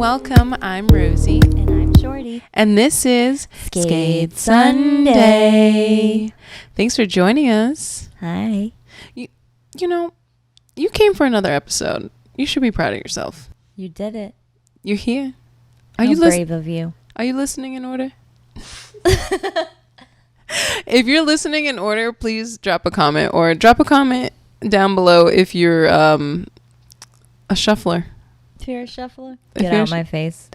welcome. I'm Rosie. And I'm Shorty. And this is Skate Sunday. Thanks for joining us. Hi. You know, you came for another episode. You should be proud of yourself. You did it. You're here. How brave of you. Are you listening in order? If you're listening in order, please drop a comment down below if you're a shuffler. If you're a shuffler, get out of my face.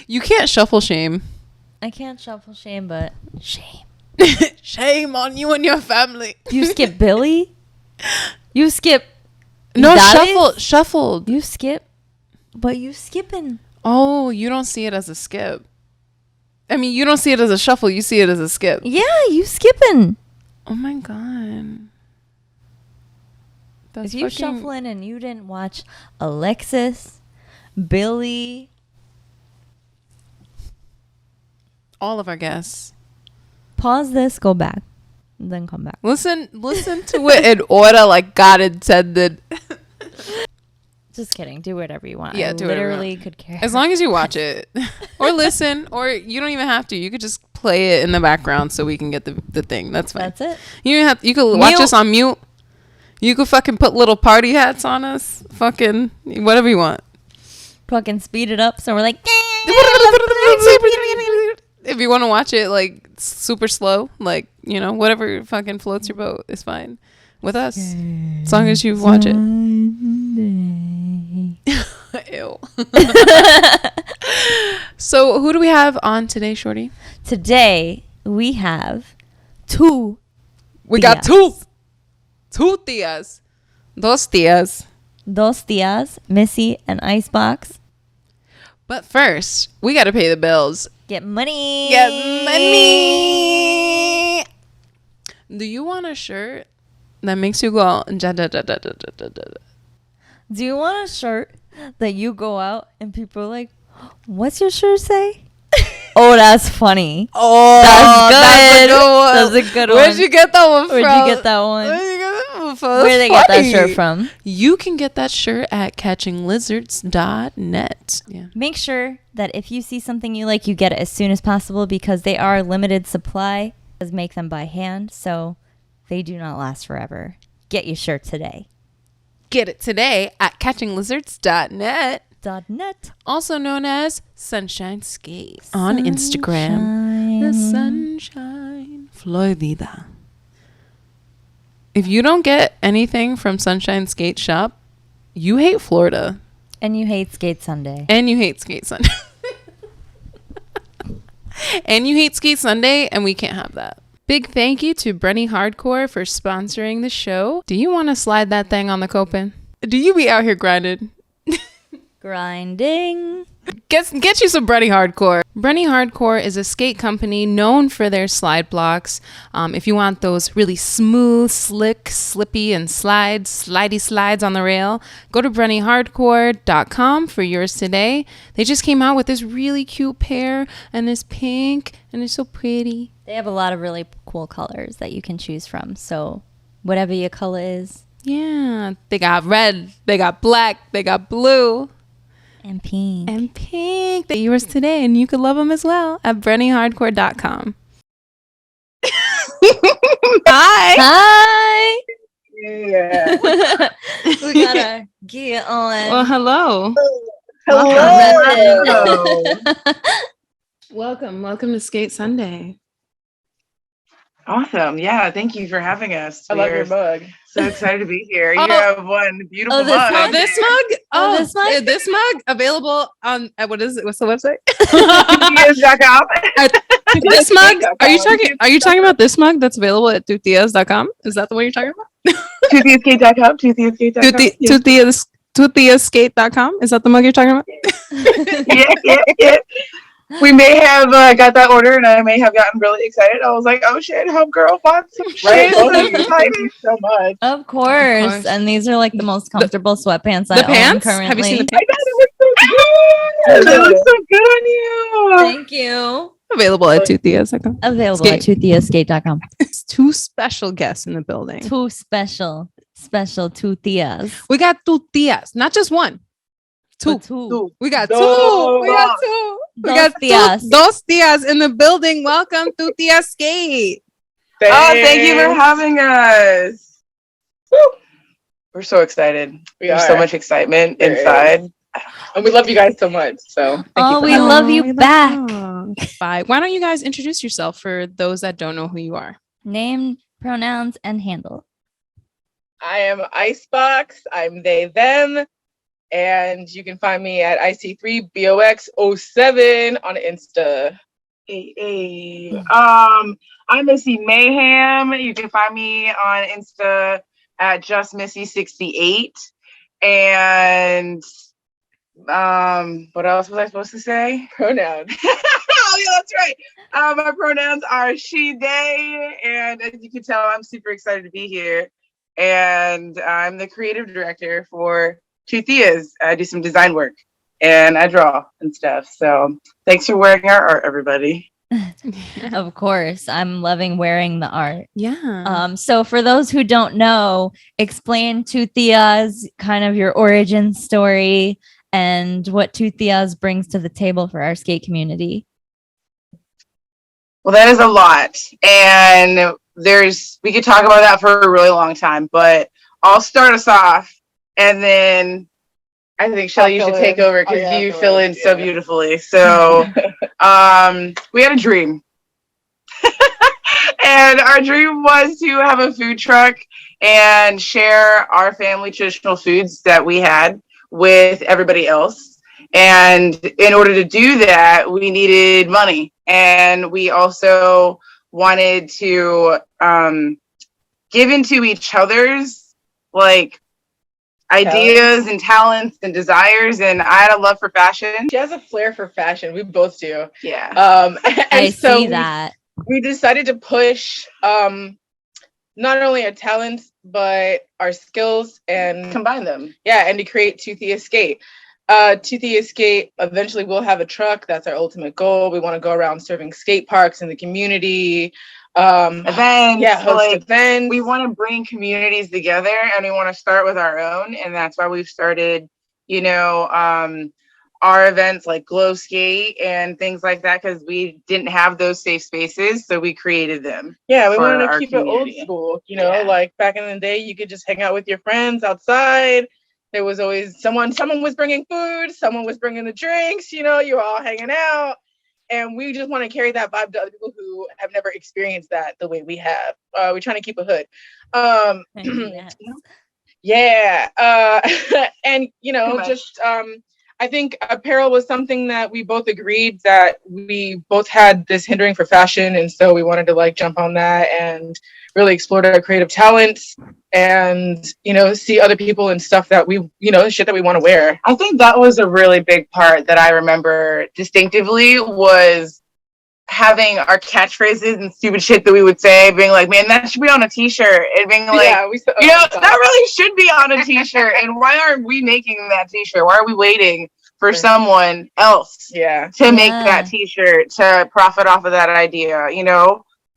You can't shuffle shame. I can't shuffle shame, but shame. Shame on you and your family. You skip Billy? You skip. No, shuffled. You skip, but you skipping. Oh, you don't see it as a skip. I mean, you don't see it as a shuffle. You see it as a skip. Yeah, you skipping. Oh my God. If you shuffling and you didn't watch Alexis, Billy, all of our guests, pause this, go back, then come back. Listen to it in order like God intended. Just kidding. Do whatever you want. Yeah, I do whatever literally you want. could care. As long as you watch it or listen, or you don't even have to. You could just play it in the background so we can get the thing. That's fine. That's it. You could watch us on mute. You could fucking put little party hats on us. Fucking whatever you want. Fucking speed it up so we're like. If you want to watch it like super slow, like, you know, whatever fucking floats your boat is fine with us. As long as you watch it. Ew. So who do we have on today, Shorty? Today we have two. We got two tias. Dos tias. Missy and Icebox. But first, we got to pay the bills. Get money. Do you want a shirt that makes you go out and Do you want a shirt that you go out and people are like, what's your shirt say? Oh, that's funny. Oh, that's a good one. Where'd you get that one from? Where they get that shirt from? You can get that shirt at catchinglizards.net. Yeah. Make sure that if you see something you like, you get it as soon as possible because they are limited supply. Does make them by hand, so they do not last forever. Get your shirt today. Get it today at catchinglizards.net. Also known as Sunshine Skate on Instagram. The Sunshine Florida. If you don't get anything from Sunshine Skate Shop, you hate Florida. And you hate Skate Sunday. And you hate Skate Sunday. And you hate Skate Sunday, and we can't have that. Big thank you to Brunny Hardcore for sponsoring the show. Do you want to slide that thing on the coping? Do you be out here grinding? Grinding. Get you some Brunny Hardcore. Brunny Hardcore is a skate company known for their slide blocks. If you want those really smooth, slick, slippy, and slidey slides on the rail, go to brunnyhardcore.com for yours today. They just came out with this really cute pair, and it's pink, and it's so pretty. They have a lot of really cool colors that you can choose from. So whatever your color is. Yeah. They got red, they got black, they got blue. And pink. They're yours today, and you could love them as well at brunnyhardcore.com. Hi. Yeah. We got our gear on. Well, hello. Welcome to Skate Sunday. Awesome. Yeah, thank you for having us. I love your mug. So excited to be here. You have one beautiful this mug. mug? This mug? This mug? This mug available on what is it? What's the website? This mug? Are you talking about this mug that's available at tutias.com? Is that the one you're talking about? Tutiaskate.com. Tutiaskate.com? Is that the mug you're talking about? Yeah. We may have got that order, and I may have gotten really excited. I was like, "Oh shit, homegirl bought some shit!" Thank you so much. Of course. And these are like the most comfortable sweatpants I own currently. Have you seen the pants? They look so good on you. Thank you. Available at tutias.com. Available at tutiaskate.com. It's two special guests in the building. Two special tutias. We got two tias, not just one. Two. Two. We got Dos. two. We got two. We Dos got tias. dos tias in the building. Welcome to Tia Skate. Oh, thank you for having us. Woo. We're so excited. There's so much excitement inside. And we love you guys so much. So We love you back. Bye. Why don't you guys introduce yourself for those that don't know who you are? Name, pronouns, and handle. I am Icebox. I'm they, them. And you can find me at IC3BOX07 on Insta. Hey. I'm Missy Mayhem. You can find me on Insta at justmissy68. And what else was I supposed to say? Pronouns. Oh yeah, that's right. My pronouns are she, they, and as you can tell, I'm super excited to be here. And I'm the creative director for Two Theas. I do some design work and I draw and stuff. So thanks for wearing our art, everybody. Of course, I'm loving wearing the art. Yeah. So for those who don't know, explain Two Tias, kind of your origin story and what Two Tias brings to the table for our skate community. Well, that is a lot. And we could talk about that for a really long time, but I'll start us off and then I think Shelly, you should take over because you fill in so beautifully. So we had a dream. And our dream was to have a food truck and share our family traditional foods that we had with everybody else. And in order to do that, we needed money. And we also wanted to give into each other's ideas and talents and desires. And I had a love for fashion. She has a flair for fashion. We both do. Yeah. I see that. We decided to push not only our talents, but our skills and combine them. Yeah, and to create Two Thea Skate. Two Thea Skate, eventually we'll have a truck. That's our ultimate goal. We want to go around serving skate parks in the community. Events. Yeah, host events. We want to bring communities together and we want to start with our own. And that's why we've started, our events like Glow Skate and things like that, because we didn't have those safe spaces, so we created them. Yeah, we wanted to keep it old school. Like back in the day, you could just hang out with your friends outside. There was always someone was bringing food, someone was bringing the drinks. You were all hanging out, and we just want to carry that vibe to other people who have never experienced that the way we have. We're trying to keep a hood. Yes. Yeah, and I think apparel was something that we both agreed that we both had this hindering for fashion. And so we wanted to jump on that and really explore our creative talents and, see other people and stuff that we, shit that we want to wear. I think that was a really big part that I remember distinctively was having our catchphrases and stupid shit that we would say, being like, man, that should be on a t-shirt. And being like, that really should be on a t-shirt. And why aren't we making that t-shirt? Why are we waiting for someone else to make that t-shirt, to profit off of that idea?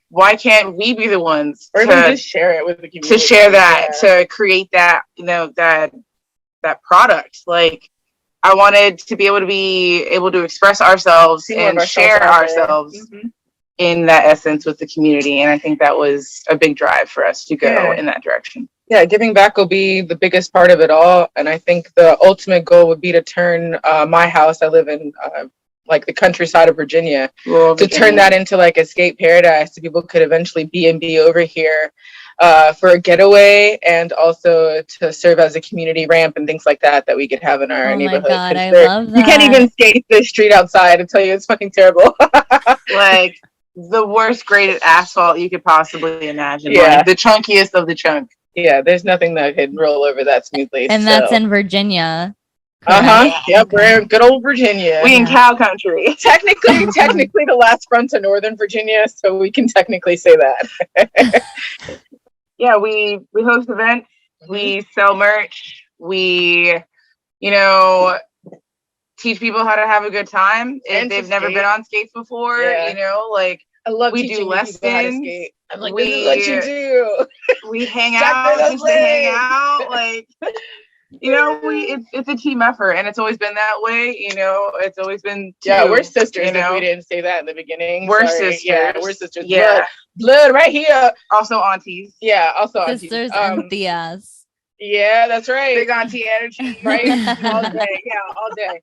Why can't we be the ones or even just share it with the community? To share that, to create that, that product. I wanted to be able to express ourselves and share ourselves in that essence with the community. And I think that was a big drive for us to go in that direction. Yeah, giving back will be the biggest part of it all. And I think the ultimate goal would be to turn my house, I live in the countryside of Virginia, to turn that into a skate paradise so people could eventually B&B over here for a getaway, and also to serve as a community ramp and things like that we could have in our neighborhood. Oh my God, I love that. You can't even skate the street outside. I tell you, it's fucking terrible. The worst graded asphalt you could possibly imagine. Yeah. The chunkiest of the chunk. Yeah, there's nothing that could roll over that smoothly. And that's in Virginia. Yep, we're in good old Virginia. We in cow country. Technically the last front to Northern Virginia, so we can technically say that. Yeah, we host events, we sell merch, we, teach people how to have a good time if they've never been on skates before. I love we do lessons. How to skate. I'm like, this is what you do. We hang out. We hang out. You know, it's a team effort, and it's always been that way. You know, it's always been we're sisters. You know? If we didn't say that in the beginning, we're sisters. Yeah, we're sisters. Yeah, blood right here. Also aunties. Yeah, also aunties. Sisters and tias. Yeah, that's right. Big auntie energy, right? All day. Yeah, all day.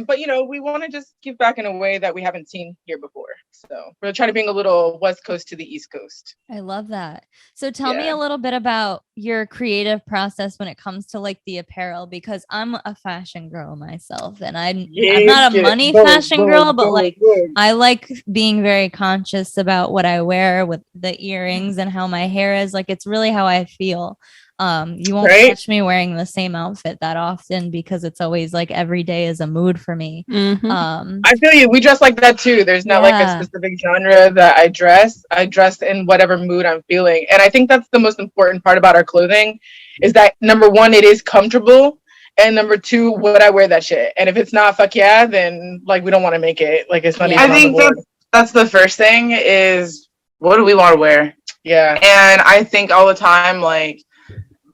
But you know, we want to just give back in a way that we haven't seen here before. So we're trying to bring a little West Coast to the East Coast. I love that. So tell me a little bit about your creative process when it comes to like the apparel, because I'm a fashion girl myself, and I'm not a money fashion girl, but like I like being very conscious about what I wear with the earrings and how my hair is. Like it's really how I feel. You won't catch me wearing the same outfit that often because it's always like every day is a mood for me. I feel you. We dress like that too. There's not like a specific genre that I dress. I dress in whatever mood I'm feeling. And I think that's the most important part about our clothing is that number one, it is comfortable. And number two, would I wear that shit? And if it's not, fuck yeah, then like we don't want to make it. Like it's not even I think that's the first thing is what do we want to wear? Yeah. And I think all the time, like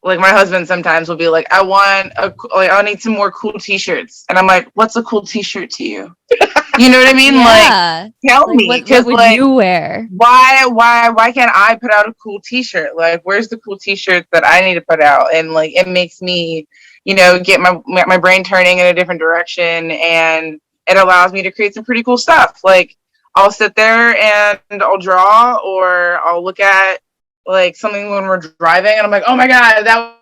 my husband sometimes will be like, I need some more cool t-shirts. And I'm like, what's a cool t-shirt to you? You know what I mean? Like, tell me. What would you wear? Why can't I put out a cool t-shirt? Like, where's the cool t-shirt that I need to put out? And like, it makes me, you know, get my brain turning in a different direction. And it allows me to create some pretty cool stuff. Like, I'll sit there and I'll draw, or I'll look at like something when we're driving and I'm like, oh my God, that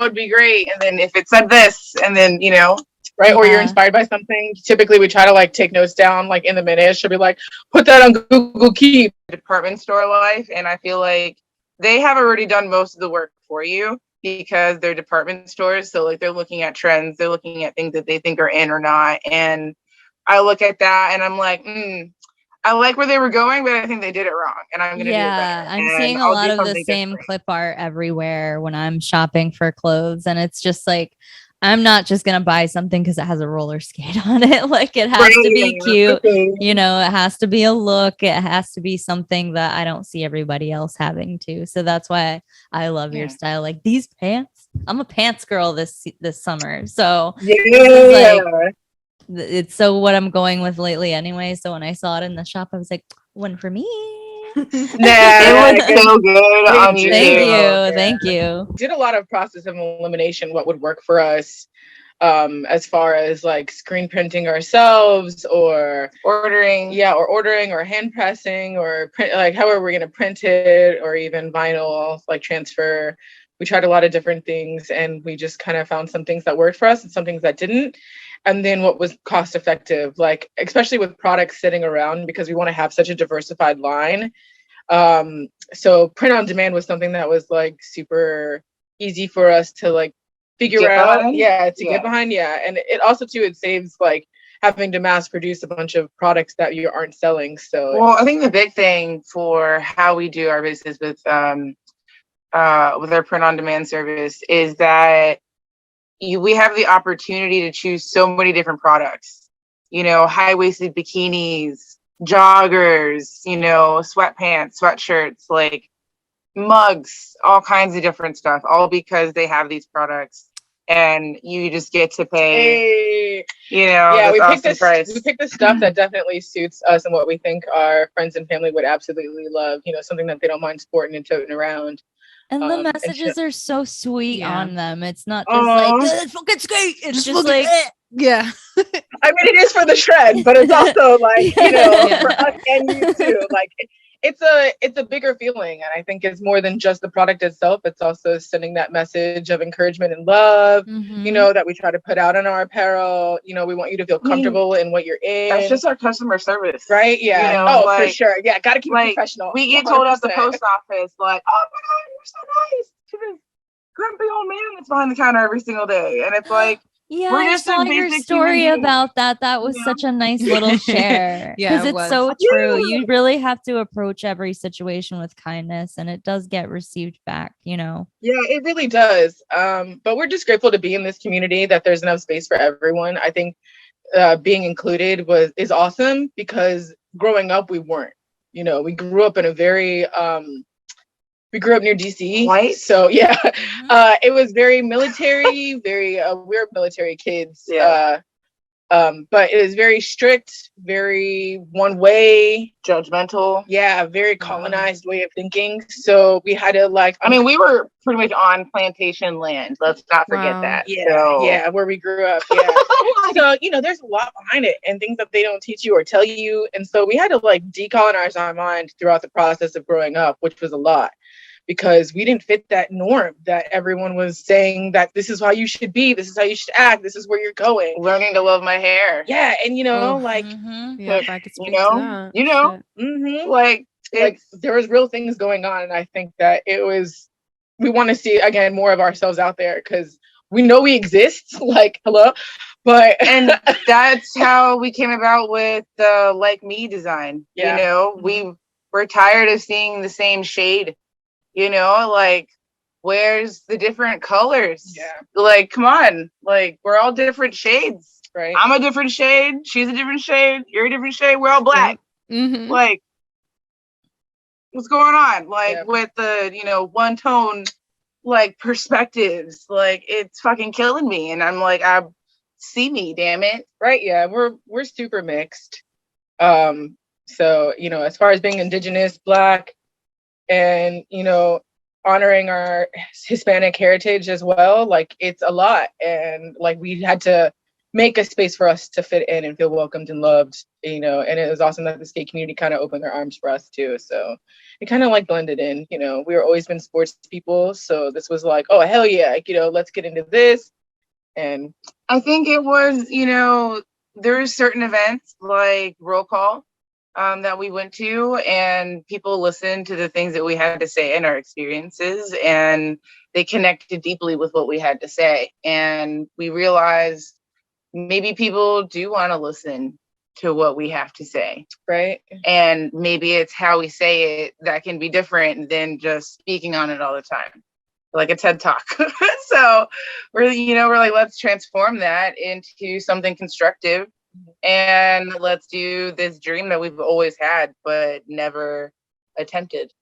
would be great. And then if it said this, and then, you know, right. Or you're inspired by something. Typically we try to like take notes down like in the minute. She'll be like, put that on Google Keep. Department store life. And I feel like they have already done most of the work for you because they're department stores. So like they're looking at trends, they're looking at things that they think are in or not. And I look at that and I'm like, I like where they were going, but I think they did it wrong, and I'm going to do it better. I'm seeing a lot of the same clip art everywhere when I'm shopping for clothes, and it's just like, I'm not just going to buy something because it has a roller skate on it. Like it has to be cute, you know, it has to be a look. It has to be something that I don't see everybody else having to. So that's why I love your style. Like these pants, I'm a pants girl this summer. So it's so what I'm going with lately anyway. So when I saw it in the shop, I was like, one for me. It looks so good on you. Thank you. Did a lot of process of elimination, what would work for us, as far as like screen printing ourselves or ordering or hand pressing or print, like how are we going to print it, or even vinyl like transfer. We tried a lot of different things and we just kind of found some things that worked for us and some things that didn't. And then what was cost effective, like especially with products sitting around, because we want to have such a diversified line. So print on demand was something that was like super easy for us to like figure out. Get behind. Yeah. And it also too, it saves like having to mass produce a bunch of products that you aren't selling. So well, I think the big thing for how we do our business with our print on demand service is that we have the opportunity to choose so many different products, you know, high-waisted bikinis, joggers, you know, sweatpants, sweatshirts, like mugs, all kinds of different stuff, all because they have these products and you just get to pay, you know, we picked the stuff that definitely suits us and what we think our friends and family would absolutely love, you know, something that they don't mind sporting and toting around. And the messages are so sweet on them. It's not just like fucking skate. It's just like I mean, it is for the shred, but it's also like, you know, for us and you too. Like it's a bigger feeling, and I think it's more than just the product itself. It's also sending that message of encouragement and love, you know, that we try to put out in our apparel. You know, we want you to feel comfortable in what you're in. That's just our customer service, right? Yeah. You know, for sure. Yeah, gotta keep it professional. We get told at the post office, like, oh my God, you're so nice to this grumpy old man that's behind the counter every single day, and it's like. Yeah, I saw your story about that. That was such a nice little share. Because it's so true. You really have to approach every situation with kindness, and it does get received back, you know? Yeah, it really does. But we're just grateful to be in this community, that there's enough space for everyone. I think being included is awesome, because growing up, we weren't. You know, we grew up in a very we grew up near DC. White? So yeah, it was very military, very, we're military kids. Yeah. But it was very strict, very one way, Judgmental. Yeah, very colonized way of thinking. So we had to like, I mean, we were pretty much on plantation land. Let's not forget that. Yeah, so. Yeah, where we grew up. Yeah. So, there's a lot behind it and things that they don't teach you or tell you. And so we had to like decolonize our mind throughout the process of growing up, which was a lot. Because we didn't fit that norm that everyone was saying that this is how you should be, this is how you should act, this is where you're going. Learning to love my hair. Yeah, and like, yeah, if I could speak to that. like there was real things going on, and I think that we want to see again more of ourselves out there because we know we exist. Like, hello, and that's how we came about with the Like Me design. Yeah. We're tired of seeing the same shade. Like, where's the different colors? Yeah. Like, come on. Like, we're all different shades. Right. I'm a different shade. She's a different shade. You're a different shade. We're all black. Mm-hmm. Like, what's going on? Like, with the, one tone, like, perspectives. Like, it's fucking killing me. And I'm like, see me, damn it. Right. Yeah. We're super mixed. So, as far as being Indigenous, Black, and honoring our Hispanic heritage as well, like it's a lot, and like we had to make a space for us to fit in and feel welcomed and loved, and it was awesome that the skate community kind of opened their arms for us too. So it kind of like blended in. We were always been sports people, so this was like, oh hell yeah, like, let's get into this. And I think it was, there's certain events like Roll Call that we went to, and people listened to the things that we had to say and our experiences, and they connected deeply with what we had to say. And we realized maybe people do want to listen to what we have to say. Right. And maybe it's how we say it that can be different than just speaking on it all the time, like a TED Talk. So we're like, let's transform that into something constructive. And let's do this dream that we've always had, but never attempted.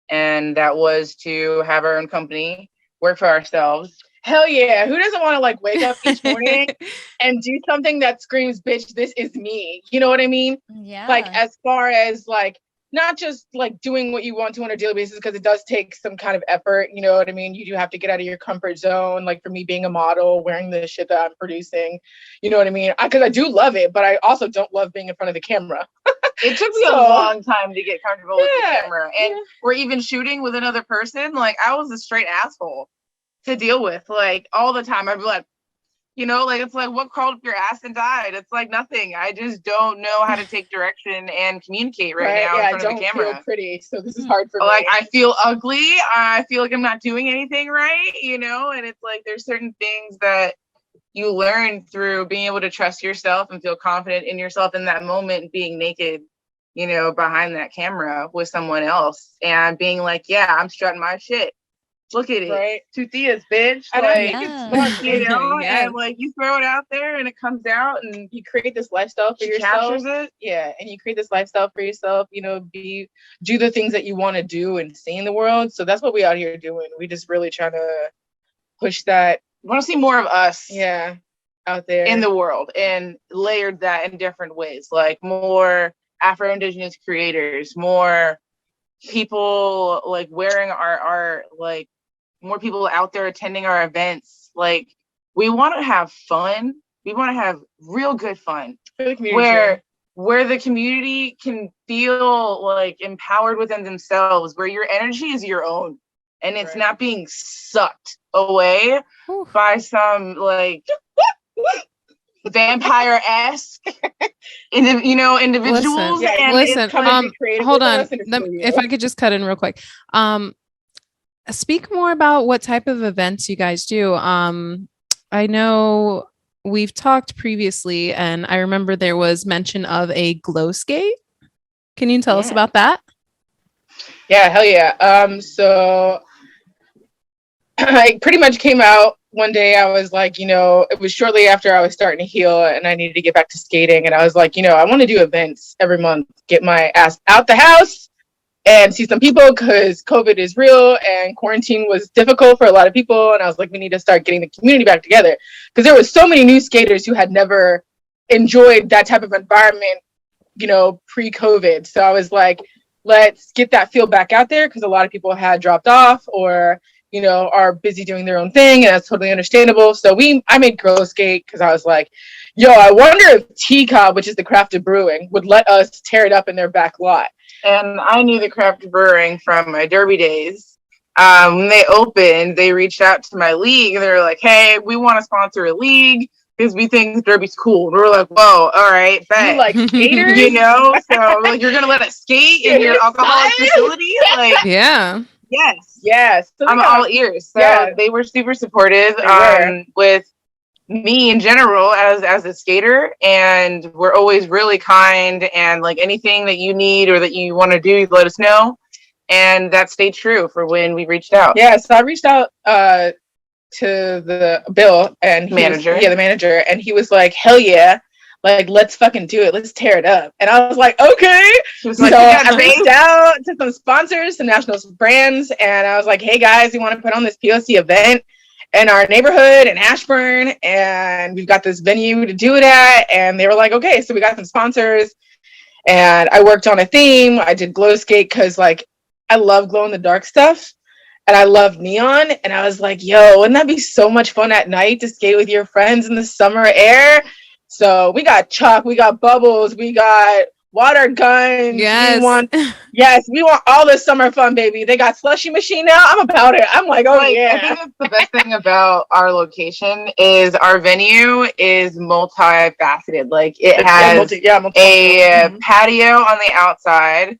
And that was to have our own company, work for ourselves. Hell yeah. Who doesn't want to like wake up each morning and do something that screams, bitch, this is me? You know what I mean? Yeah. Like, as far as like, not just like doing what you want to on a daily basis, because it does take some kind of effort. You know what I mean? You do have to get out of your comfort zone. Like for me, being a model, wearing the shit that I'm producing, you know what I mean? Because I do love it, but I also don't love being in front of the camera. It took me a long time to get comfortable with the camera. And we're even shooting with another person. Like, I was a straight asshole to deal with, like, all the time. I'd be like, like, it's like, what crawled up your ass and died? It's like nothing. I just don't know how to take direction and communicate right now in front of the camera. I don't feel pretty, so this is hard for me. Like, I feel ugly. I feel like I'm not doing anything right, and it's like there's certain things that you learn through being able to trust yourself and feel confident in yourself in that moment, being naked, behind that camera with someone else and being like, yeah, I'm strutting my shit. Look at it. Right. Two Theas, bitch. And like, I think it's fun, and like you throw it out there and it comes out and you create this lifestyle for yourself. Captures it. Yeah. And you create this lifestyle for yourself, do the things that you want to do and see in the world. So that's what we out here doing. We just really trying to push that. We want to see more of us. Yeah. Out there in the world, and layered that in different ways, like more Afro-Indigenous creators, more people like wearing our art, like more people out there attending our events. Like, we want to have fun. We want to have real good fun for the community, where the community can feel like empowered within themselves, where your energy is your own and it's not being sucked away by some like vampire-esque individuals. Listen, hold on. If I could just cut in real quick. Speak more about what type of events you guys do. I know we've talked previously, and I remember there was mention of a glow skate. Can you tell us about that? Yeah, hell yeah. So I pretty much came out one day. I was like, it was shortly after I was starting to heal and I needed to get back to skating. And I was like, I want to do events every month, get my ass out the house and see some people because COVID is real and quarantine was difficult for a lot of people. And I was like, we need to start getting the community back together because there was so many new skaters who had never enjoyed that type of environment, you know, pre-COVID. So I was like, let's get that feel back out there because a lot of people had dropped off or, you know, are busy doing their own thing, and that's totally understandable. So I made Girl Skate because I was like, yo, I wonder if T-Cobb, which is the Crafted Brewing, would let us tear it up in their back lot. And I knew the Crafted Brewing from my derby days. When they opened, they reached out to my league and they were like, hey, we want to sponsor a league because we think derby's cool. And we were like, whoa, all right, bet. You like skaters? You know, so like, you're going to let us skate in your alcoholic facility? Like, Yeah. Yes. So I'm all ears. So they were super supportive with me in general as a skater, and we're always really kind, and like anything that you need or that you want to do, let us know. And that stayed true for when we reached out. Yeah, so I reached out to the Bill and the manager, and he was like, hell yeah, like let's fucking do it, let's tear it up. And I was like, okay. So I reached out to some sponsors, some national brands, and I was like, hey guys, we want to put on this POC event in our neighborhood in Ashburn, and we've got this venue to do it at. And they were like, okay. So we got some sponsors, and I worked on a theme. I did glow skate because like I love glow in the dark stuff and I love neon. And I was like, yo, wouldn't that be so much fun at night to skate with your friends in the summer air? So we got chalk, we got bubbles, we got water guns. Yes. We want all this summer fun, baby. They got slushy machine now. I'm about it. I'm like, oh yeah. I think that's the best thing about our location is our venue is multifaceted. Like it has a patio on the outside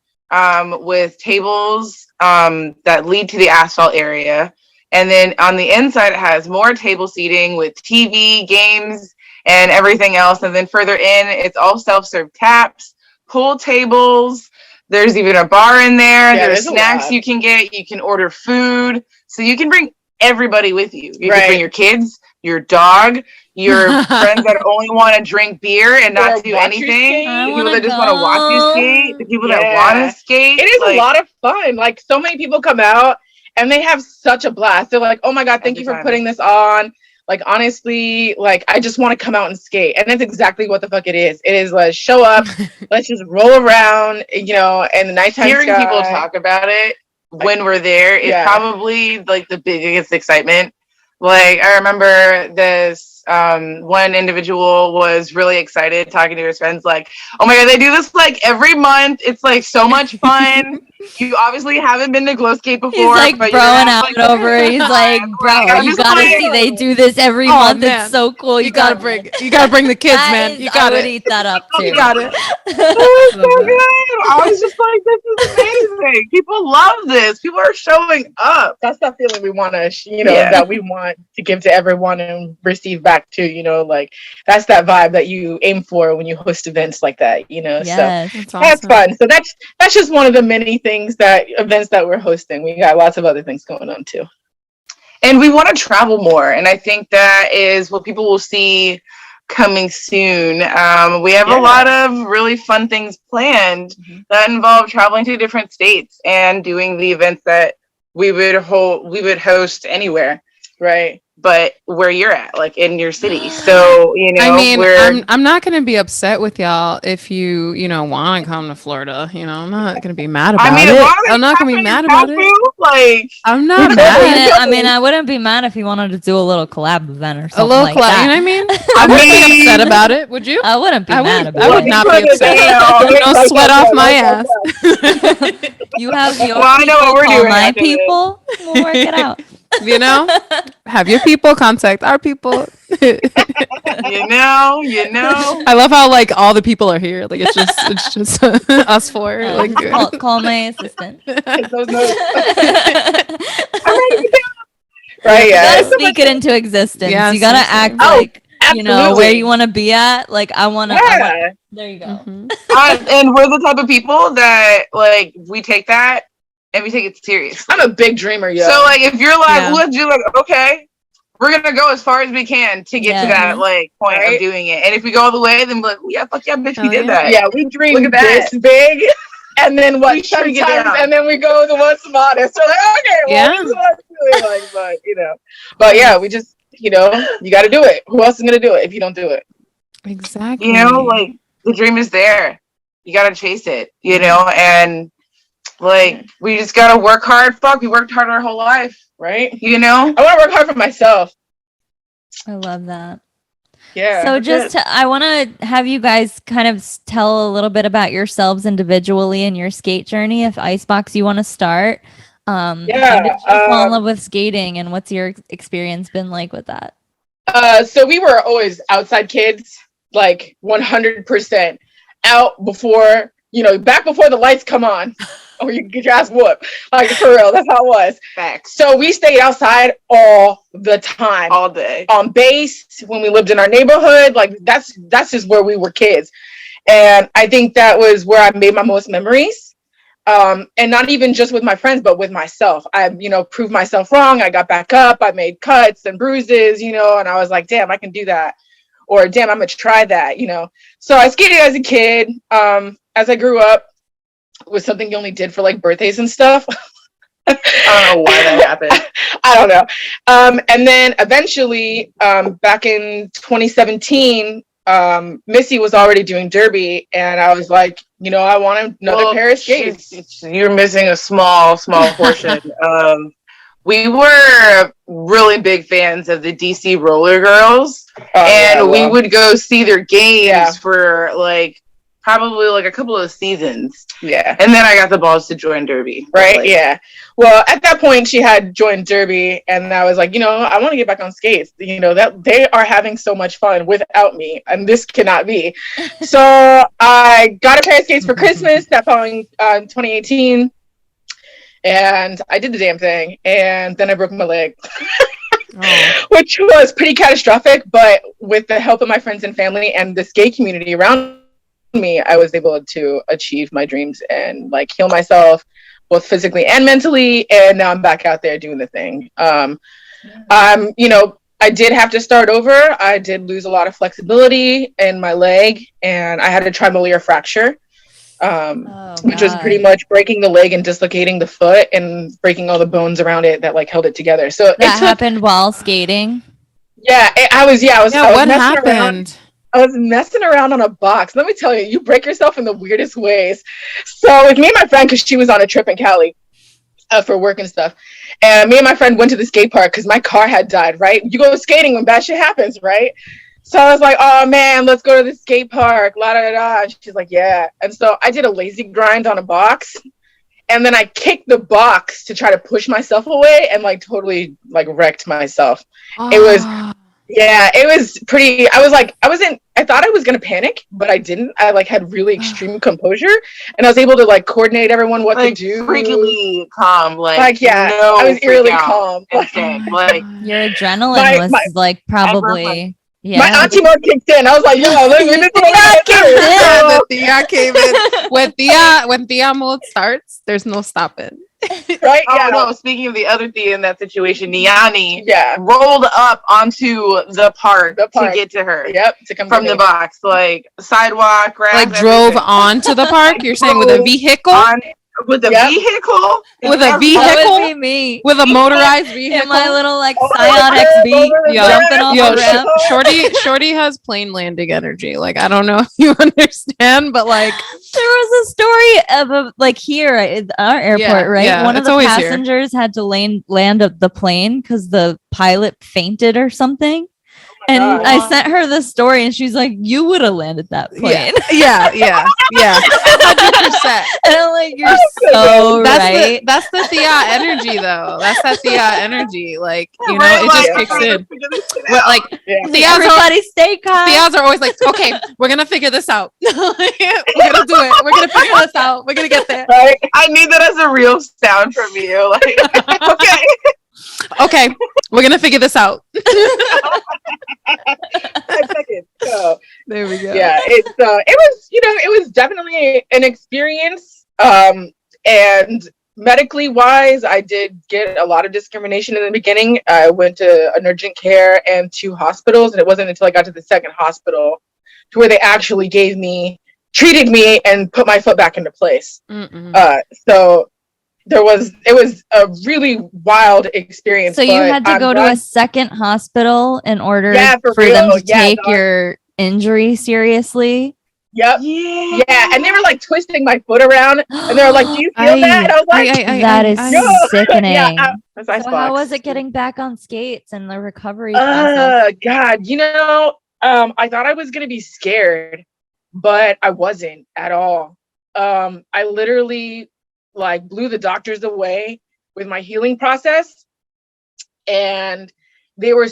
with tables that lead to the asphalt area. And then on the inside, it has more table seating with TV, games, and everything else. And then further in, it's all self-serve taps, pool tables. There's even a bar in there. There's snacks you can get. You can order food. So you can bring everybody with you. You can bring your kids, your dog, your friends that only want to drink beer and not do anything. The people that just want to watch you skate. The people that want to skate. It is a lot of fun. Like so many people come out and they have such a blast. They're like, oh my God, thank you for putting this on. Like, honestly, like, I just want to come out and skate. And that's exactly what the fuck it is. It is like, show up, let's just roll around, you know, and the nighttime hearing people talk about it when we're there is probably, like, the biggest excitement. Like, I remember this one individual was really excited talking to his friends, like, oh my God, they do this, like, every month. It's, like, so much fun. You obviously haven't been to Glow Skate before. He's, like, broing out over. He's like, bro, you gotta see they do this every month. Man. It's so cool. You gotta bring the kids, man. You gotta eat that up, too. You got it. Oh, so good. I was just like, this is amazing. People love this. People are showing up. That's the feeling we want to, you know, that we want to give to everyone and receive back to, you know, like that's that vibe that you aim for when you host events like that, you know. Yes, so that's fun. So that's just one of the many events that we're hosting. We got lots of other things going on too. And we want to travel more. And I think that is what people will see coming soon. We have a lot of really fun things planned that involve traveling to different states and doing the events that we would host anywhere. Right. But where you're at, like in your city. So, you know, I mean, I'm not going to be upset with y'all if you know, want to come to Florida. You know, I'm not going to be mad about it. I'm not going to be mad about it. Like, I'm not mad. I mean, I wouldn't be mad if you wanted to do a little collab event or something. A little like collab, that. you know what I mean? I wouldn't be upset about it. Would you? I wouldn't be mad about it. I would not be upset. Don't sweat off my ass. You have your I know what we're doing. My people, we'll work it out. You know, have your people contact our people. you know. I love how like all the people are here. Like it's just us four. Like call my assistant. Right? You gotta speak it into existence. Yes, you gotta act like absolutely. You know where you want to be at. Like I want to. There you go. And we're the type of people that like we take that. And we take it serious. I'm a big dreamer, yo. So, like, if you're like, let's do like, okay, we're gonna go as far as we can to get to that like point of doing it. And if we go all the way, then we're like, yeah, fuck yeah, bitch, we did that. Yeah, we dream this big. And then what? Sometimes, and then we go the what's modest. We're like, okay, well, this is what I'm doing. Like, but yeah, we just, you got to do it. Who else is gonna do it if you don't do it? Exactly. Like the dream is there. You got to chase it. And like we just got to work hard. Fuck, we worked hard our whole life, right? I want to work hard for myself. I love that. Yeah. So I want to have you guys kind of tell a little bit about yourselves individually and your skate journey. If Icebox, you want to start. How did you fall in love with skating, and what's your experience been like with that? So we were always outside kids, like 100% out before, back before the lights come on. Or you get your ass whooped. Like, for real, that's how it was. Facts. So we stayed outside all the time. All day. On base, when we lived in our neighborhood. Like, that's just where we were kids. And I think that was where I made my most memories. And not even just with my friends, but with myself. I, proved myself wrong. I got back up. I made cuts and bruises, and I was like, damn, I can do that. Or, damn, I'm going to try that, So I skated as a kid. As I grew up, was something you only did for like birthdays and stuff. I don't know why that happened. I don't know. And then eventually, back in 2017, Missy was already doing derby, and I was like, I want another pair of skates. You're missing a small portion. We were really big fans of the DC Roller Girls, we would go see their games for like probably like a couple of seasons. Yeah. And then I got the balls to join derby. Right. Yeah. Well, at that point she had joined derby, and I was like, I want to get back on skates. That they are having so much fun without me, and this cannot be. So I got a pair of skates for Christmas that following 2018, and I did the damn thing, and then I broke my leg. Which was pretty catastrophic, but with the help of my friends and family and the skate community around me, I was able to achieve my dreams and like heal myself both physically and mentally, and now I'm back out there doing the thing. I did have to start over. I did lose a lot of flexibility in my leg, and I had a trimolar fracture, which was pretty much breaking the leg and dislocating the foot and breaking all the bones around it that like held it together. So that happened while skating. Yeah, I was what happened? I was messing around on a box. Let me tell you, you break yourself in the weirdest ways. So with me and my friend, because she was on a trip in Cali for work and stuff, and me and my friend went to the skate park because my car had died, right? You go skating when bad shit happens, right? So I was like, oh man, let's go to the skate park, la da da da. And she's like, yeah. And so I did a lazy grind on a box, and then I kicked the box to try to push myself away, and like totally like wrecked myself. It was... Yeah, it was pretty. I thought I was going to panic, but I didn't. I like had really extreme composure, and I was able to like coordinate everyone what to do. Freakily calm. I was eerily calm. Like your adrenaline was like probably. Yeah. My auntie mode kicked in. I was like, yo, let me Thea came in. When Thea mode starts, there's no stopping. Right? Oh no, speaking of the other Thea in that situation, Niani rolled up onto the park to get to her. Yep. To come from the box. Like sidewalk, grass, like drove onto the park, you're saying with a vehicle? With a vehicle? With a vehicle? That would be me. With a motorized vehicle? In my little like Scion XB jumping off the ramp. Shorty has plane landing energy. Like, I don't know if you understand, but like there was a story of like here at our airport, right? Yeah, one of the passengers had to land the plane because the pilot fainted or something. And I sent her the story, and she's like, "You would have landed that plane." Yeah, 100%. And I'm like, "You're so right." That's the Thea energy, though. That's that Thea energy. Like, it just kicks in. Like, everybody stay calm. Theas are always like, "Okay, we're gonna figure this out. We're gonna do it. We're gonna figure this out. We're gonna get there." Right? I need that as a real sound from you. Like, okay, we're gonna figure this out. So, there we go. Yeah, it was definitely an experience. And medically wise, I did get a lot of discrimination in the beginning. I went to an urgent care and 2 hospitals, and it wasn't until I got to the second hospital to where they actually gave me treated me and put my foot back into place. Mm-mm. So it was a really wild experience. So you had to go to a second hospital in order for real. them to take your injury seriously. Yep. Yeah. And they were like twisting my foot around and they were like, do you feel that? And I was like, that is sickening. Yeah, so how was it getting back on skates and the recovery process? God, I thought I was going to be scared, but I wasn't at all. I literally like blew the doctors away with my healing process. And they were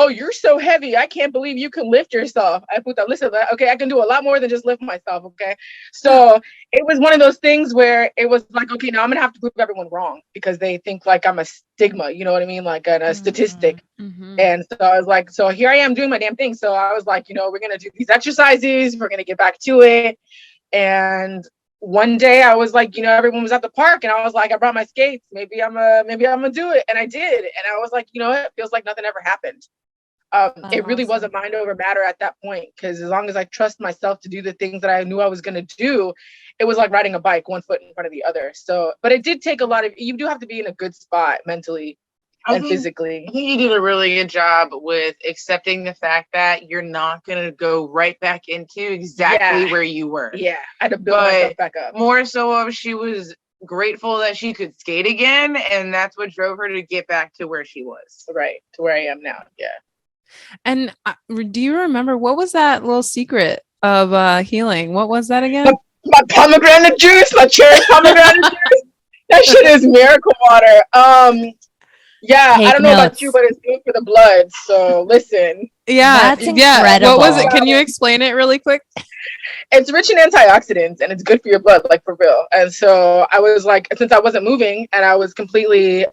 you're so heavy. I can't believe you can lift yourself. I put that, listen, okay, I can do a lot more than just lift myself. Okay. So it was one of those things where it was like, okay, now I'm going to have to prove everyone wrong because they think like I'm a stigma, you know what I mean? Like a statistic. Mm-hmm. And so I was like, so here I am doing my damn thing. So I was like, we're going to do these exercises. We're going to get back to it. And one day I was like, everyone was at the park and I was like, I brought my skates. Maybe I'm gonna do it. And I did. And I was like, it feels like nothing ever happened. It really was a mind over matter at that point. Cause as long as I trust myself to do the things that I knew I was going to do, it was like riding a bike, one foot in front of the other. So, but it did take you do have to be in a good spot mentally and physically. I think you did a really good job with accepting the fact that you're not going to go right back into exactly where you were. Yeah. I had to build myself back up. More so she was grateful that she could skate again. And that's what drove her to get back to where she was. Right. To where I am now. Yeah. And do you remember what was that little secret of healing? What was that again? My pomegranate juice, my cherry pomegranate juice. That shit is miracle water. Yeah, I don't know about you, but it's good for the blood. So listen. Yeah, that's incredible. What was it? Can you explain it really quick? It's rich in antioxidants and it's good for your blood, like for real. And so I was like, since I wasn't moving and I was completely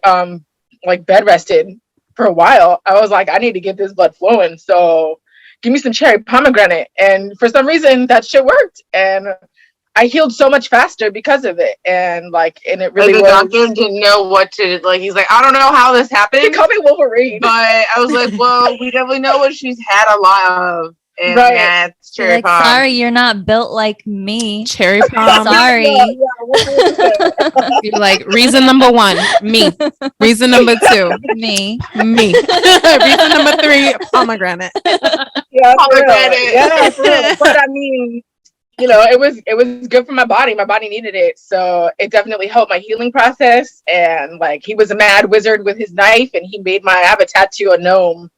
like bed rested for a while, I was like, I need to get this blood flowing. So give me some cherry pomegranate. And for some reason that shit worked. And I healed so much faster because of it. And it really was. The doctor didn't know what to, he's like, I don't know how this happened. He called me Wolverine. But I was like, well, we definitely know what she's had a lot of. And that's cherry pom. Sorry, you're not built like me. Cherry pom. Sorry. You're like, reason number 1, me. Reason number 2, me. Reason number 3, pomegranate. Yeah, pomegranate. Yeah, for real. But I mean, it was good for my body. My body needed it. So it definitely helped my healing process. And he was a mad wizard with his knife and he made I have a tattoo, a gnome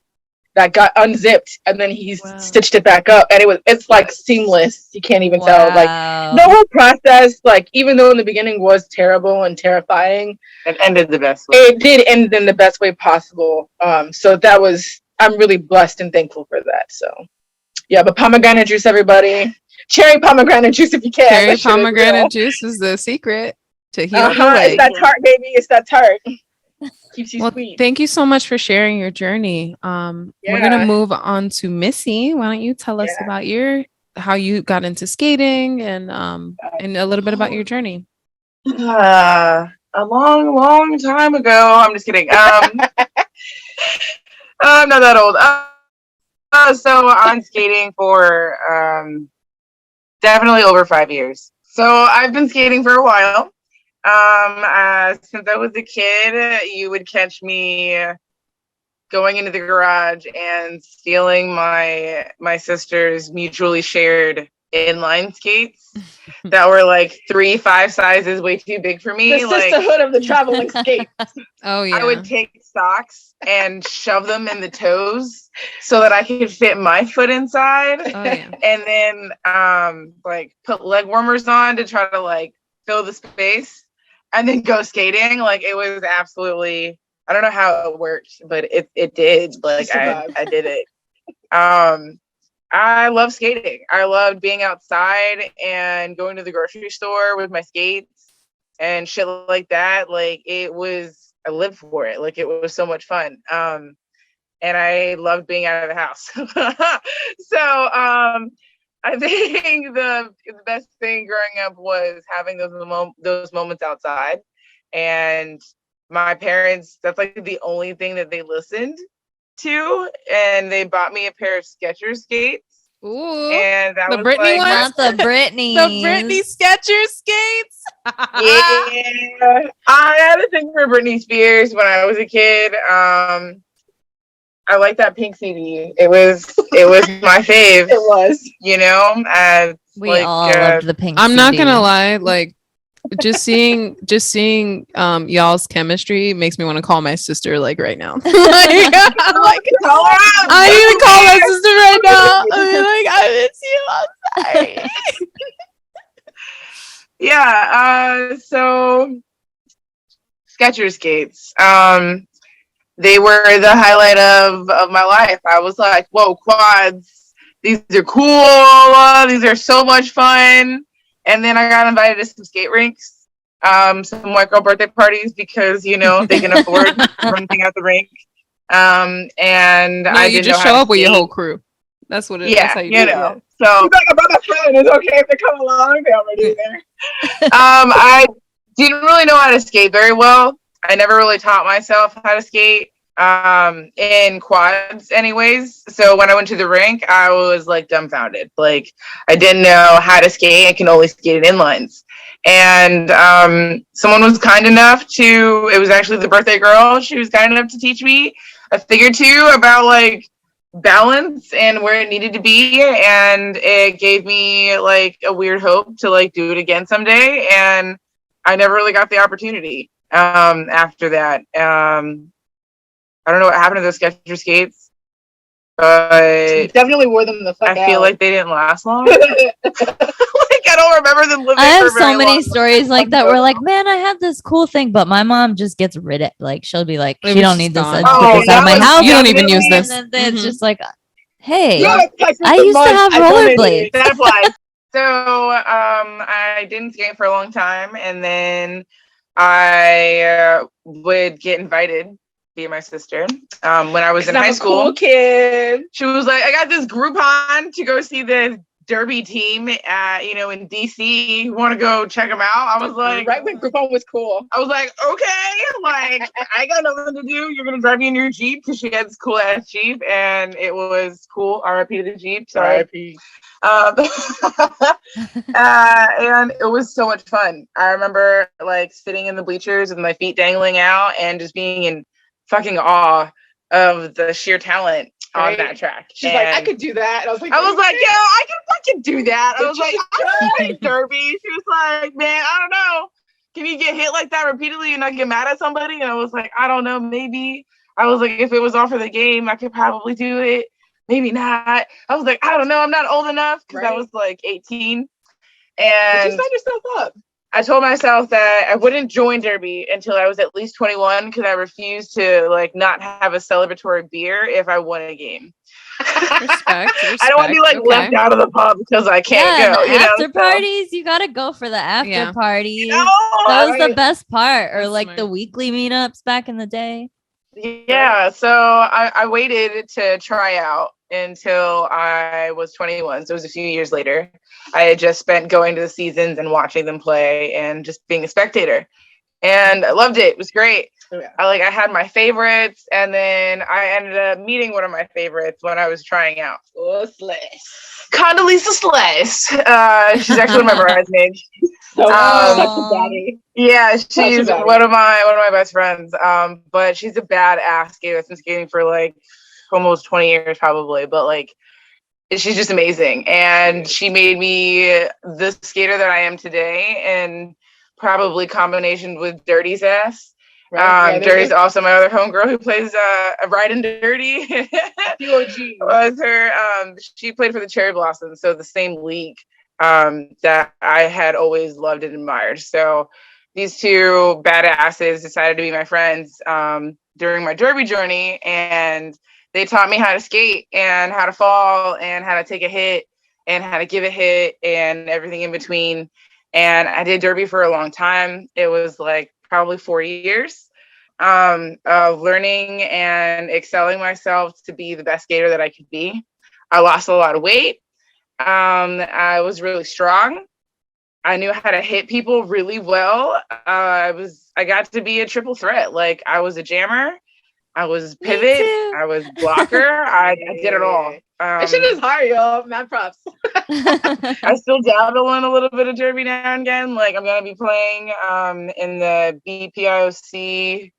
that got unzipped and then he stitched it back up. And it's seamless. You can't even tell. The whole process, even though in the beginning was terrible and terrifying, it ended the best way. It did end in the best way possible. So I'm really blessed and thankful for that. So yeah, but pomegranate juice, everybody. Cherry pomegranate juice if you can. Cherry pomegranate juice is the secret to heal the leg. It's that tart, baby. It's that tart. Keeps you sweet. Thank you so much for sharing your journey. We're gonna move on to Missy. Why don't you tell us about how you got into skating and a little bit about your journey? A long time ago. I'm just kidding. I'm not that old. So I'm skating for definitely over 5 years. So I've been skating for a while. Since I was a kid, you would catch me going into the garage and stealing my sister's mutually shared inline skates that were 3-5 sizes way too big for me. The sisterhood of the traveling skates. Oh yeah. I would take socks and shove them in the toes so that I could fit my foot inside. Oh yeah. And then put leg warmers on to try to fill the space and then go skating. It was absolutely, I don't know how it worked, but it did. I did it. I love skating. I loved being outside and going to the grocery store with my skates and shit like that. I lived for it. It was so much fun. And I loved being out of the house. So I think the best thing growing up was having those moments outside. And my parents, that's the only thing that they listened to. And they bought me a pair of Skechers skates Ooh, And that the was Britney like one? Not the Britney. The Britney Skechers skates. yeah. I had a thing for Britney Spears when I was a kid. I like that pink CD. It was my fave. It was. You know, We all loved the pink I'm not CD. gonna lie, like just seeing y'all's chemistry makes me want to call my sister like right now. I need to call my sister right now. I mean, like, I miss you. I'm sorry. Yeah. So Skechers skates. They were the highlight of my life. I was like, whoa, quads. These are cool. These are so much fun. And then I got invited to some skate rinks, some white girl birthday parties because, you know, they can afford renting out the rink. And no, I you didn't just know show how up to with your skate. whole crew. That's what it is. Yeah, That's how you you do know. it. So You got a brother friend. It's okay if they come along. They already there. I didn't really know how to skate very well. I never really taught myself how to skate in quads anyways. So when I went to the rink, I was like dumbfounded. Like I didn't know how to skate. I can only skate in inlines. And someone was kind enough to, it was actually the birthday girl. She was kind enough to teach me a thing or two about like balance and where it needed to be. And it gave me like a weird hope to like do it again someday. And I never really got the opportunity after that. I don't know what happened to those Skechers skates, but Definitely wore them the fuck out. I feel like they didn't last long. Like I don't remember them living. I have for very so many long. stories like that where like, man, I have this cool thing, but my mom just gets rid of like she'll be like, It she was don't just need this. gone. Get this out of my house. You don't even use And this. then it's Mhm. just like, hey, Yeah, Texas I the used to mud. have I donated rollerblades. it. That applies. So I didn't skate for a long time, and then I would get invited via my sister when I was in high school. Cool kid. She was like, I got this Groupon to go see the Derby team in DC. You want to go check them out? I was like, Right when Groupon was cool. I was like, okay, like I got nothing to do. You're gonna drive me in your Jeep because she had this cool ass Jeep, and it was cool. R.I.P. to the Jeep. Sorry. R.I.P. And it was so much fun. I remember like sitting in the bleachers with my feet dangling out and just being in fucking awe of the sheer talent on that track. She's like, I could do that. And I was like, yo, I can fucking do that. I was like, I try. can derby. She was like, man, I don't know. Can you get hit like that repeatedly and not get mad at somebody? And I was like, I don't know, maybe. I was like, if it was all for the game, I could probably do it. Maybe not. I was like, I don't know. I'm not old enough because I was like 18. And you signed yourself up. I told myself that I wouldn't join Derby until I was at least 21 because I refused to like not have a celebratory beer if I won a game. Respect. I don't want to be like left out of the pub because I can't go. After parties, you gotta go for the after parties. That was the best part. Or like the weekly meetups back in the day. Yeah, so I waited to try out until I was 21. So it was a few years later. I had just spent going to the seasons and watching them play and just being a spectator. And I loved it. It was great. Yeah. I had my favorites, and then I ended up meeting one of my favorites when I was trying out. Condoleezza Slice. She's actually one of my bridesmaids. Yeah, she's one of my best friends. But she's a badass skater. I've been skating for like almost 20 years probably, but like she's just amazing. And she made me the skater that I am today, and probably combination with Dirty's ass. Right. Dirty's also my other homegirl who plays Ride and Dirty. Was her. She played for the Cherry Blossoms, so the same league that I had always loved and admired. So these two badasses decided to be my friends during my Derby journey, and they taught me how to skate and how to fall and how to take a hit and how to give a hit and everything in between. And I did Derby for a long time. It was like probably 4 years of learning and excelling myself to be the best skater that I could be. I lost a lot of weight. I was really strong. I knew how to hit people really well. I got to be a triple threat. Like I was a jammer, I was pivot. I was blocker. I did it all. That shit is hard, y'all. Mad props. I still dabble in a little bit of derby now and again. Like I'm gonna be playing in the BPIOC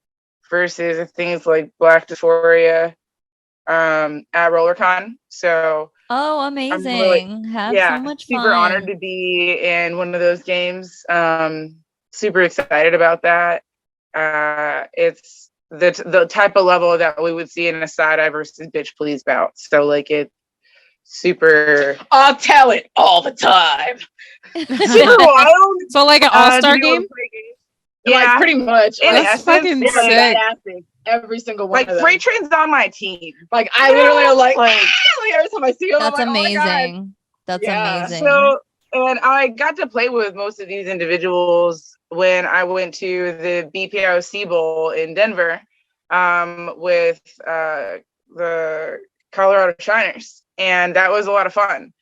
versus things like Black Dysphoria at RollerCon. So amazing. Have so much fun. Super honored to be in one of those games. Super excited about that. It's the type of level that we would see in a side-eye versus bitch please bout. So like it's super. I'll tell it all the time. Super wild. So like an all-star game? Yeah, like, pretty much. That's fucking sick. Every single one. Like Freight Train's on my team. Like I literally am like every time I see him, that's I'm like, amazing. That's amazing. So, and I got to play with most of these individuals when I went to the BPIOC Bowl in Denver with the Colorado Shiners. And that was a lot of fun.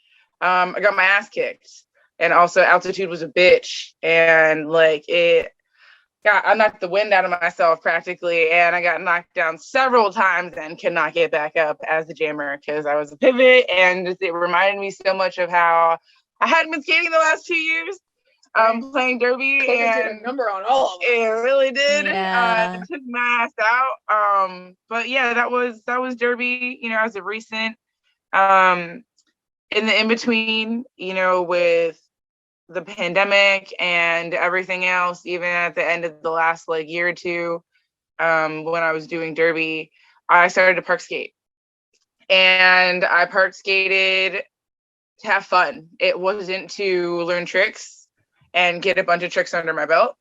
I got my ass kicked. And also altitude was a bitch. And like I knocked the wind out of myself practically. And I got knocked down several times and could not get back up as a jammer because I was a pivot. And it reminded me so much of how I hadn't been skating the last 2 years. Playing derby and a number on all of them. It really did. Yeah. It took my ass out. But yeah, that was derby, as a recent in the in-between, with the pandemic and everything else, even at the end of the last year or two, when I was doing derby, I started to park skate. And I park skated to have fun. It wasn't to learn tricks and get a bunch of tricks under my belt.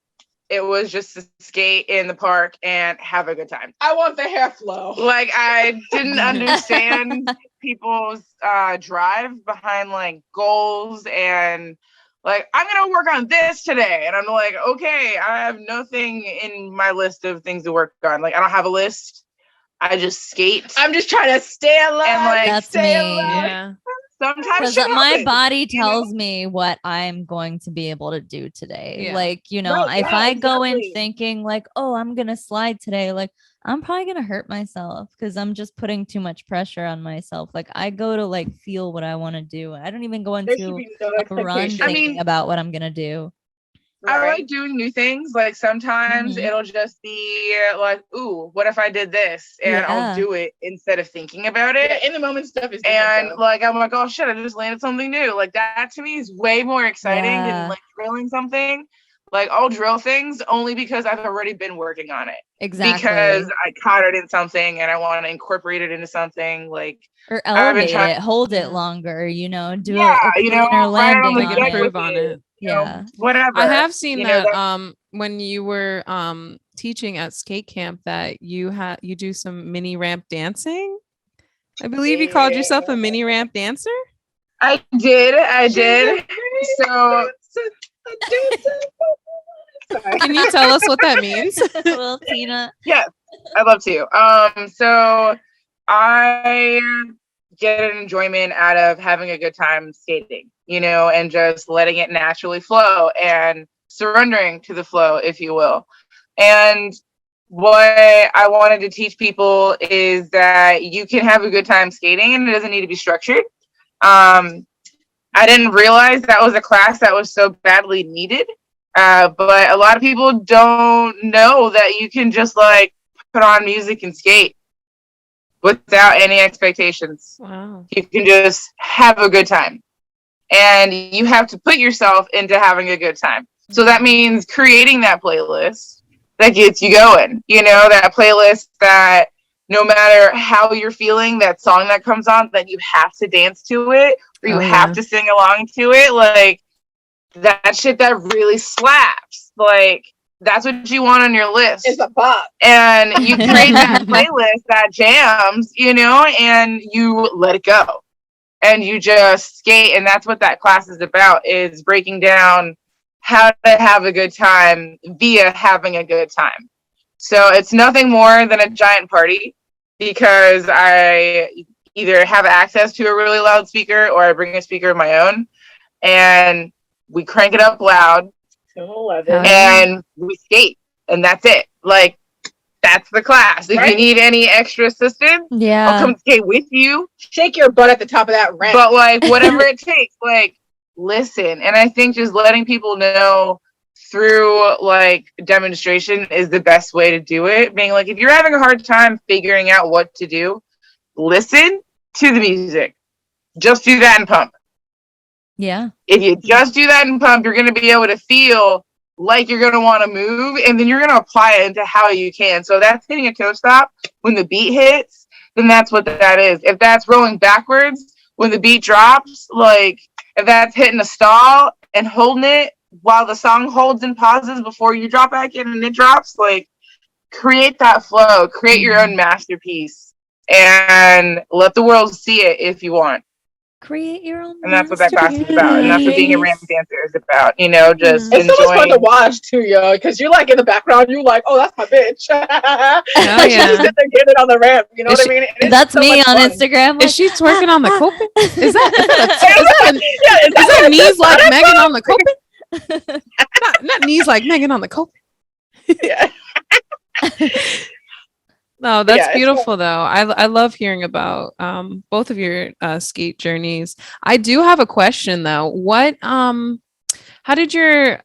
It was just to skate in the park and have a good time. I want the hair flow. Like I didn't understand people's drive behind goals and I'm gonna work on this today. And I'm like, okay, I have nothing in my list of things to work on. I don't have a list. I just skate. I'm just trying to stay alive. And that's stay me. alive. Yeah. Sometimes my body tells me what I'm going to be able to do today. Yeah. If I go in thinking I'm going to slide today, I'm probably going to hurt myself because I'm just putting too much pressure on myself. I go to feel what I want to do. I don't even go into a run thinking about what I'm going to do. I like doing new things. Sometimes it'll just be ooh, what if I did this? And I'll do it instead of thinking about it. Yeah, in the moment stuff is and I'm like, oh shit, I just landed something new. That to me is way more exciting than drilling something. I'll drill things only because I've already been working on it. Exactly. Because I caught it in something and I want to incorporate it into something or elevate it, hold it longer, do a cleaner landing on improve on it. Yeah, whatever. I have seen that when you were teaching at skate camp that you do some mini ramp dancing. I believe you called yourself a mini ramp dancer. I did. So can you tell us what that means? Well, Tina. Yes, I'd love to. So I get an enjoyment out of having a good time skating, and just letting it naturally flow and surrendering to the flow, if you will. And what I wanted to teach people is that you can have a good time skating and it doesn't need to be structured. I didn't realize that was a class that was so badly needed. But a lot of people don't know that you can just put on music and skate without any expectations. Wow. You can just have a good time. And you have to put yourself into having a good time. So that means creating that playlist that gets you going. That playlist that no matter how you're feeling, that song that comes on, that you have to dance to it or you have to sing along to it. That shit that really slaps. That's what you want on your list. It's a bop. And you create that playlist that jams, and you let it go. And you just skate. And that's what that class is about, is breaking down how to have a good time via having a good time. So it's nothing more than a giant party because I either have access to a really loud speaker or I bring a speaker of my own. And we crank it up loud. 11. And we skate, and that's it. that's the class. If you need any extra assistance, I'll come skate with you. Shake your butt at the top of that ramp. But like whatever it takes, like listen. And I think just letting people know through like demonstration is the best way to do it. Being like, if you're having a hard time figuring out what to do, listen to the music. Just do that and pump. Yeah. If you just do that and pump, you're going to be able to feel like you're going to want to move, and then you're going to apply it into how you can. So that's hitting a toe stop when the beat hits, then that's what that is. If that's rolling backwards when the beat drops, like if that's hitting a stall and holding it while the song holds and pauses before you drop back in and it drops, like create that flow, create your own masterpiece, and let the world see it if you want. Create your own. And that's what that class is about. And that's what being a ramp dancer is about. You know, just it's so much fun to watch too, yo, because you're like in the background, you're like, oh, that's my bitch. Like, she's sitting there getting it on the ramp. You know what I mean? That's so me on Instagram. Like, is she twerking on the coping? Is that knees like Megan on the coping? not knees like Megan on the coping. Yeah. No, that's beautiful though. I love hearing about both of your skate journeys. I do have a question though. How did your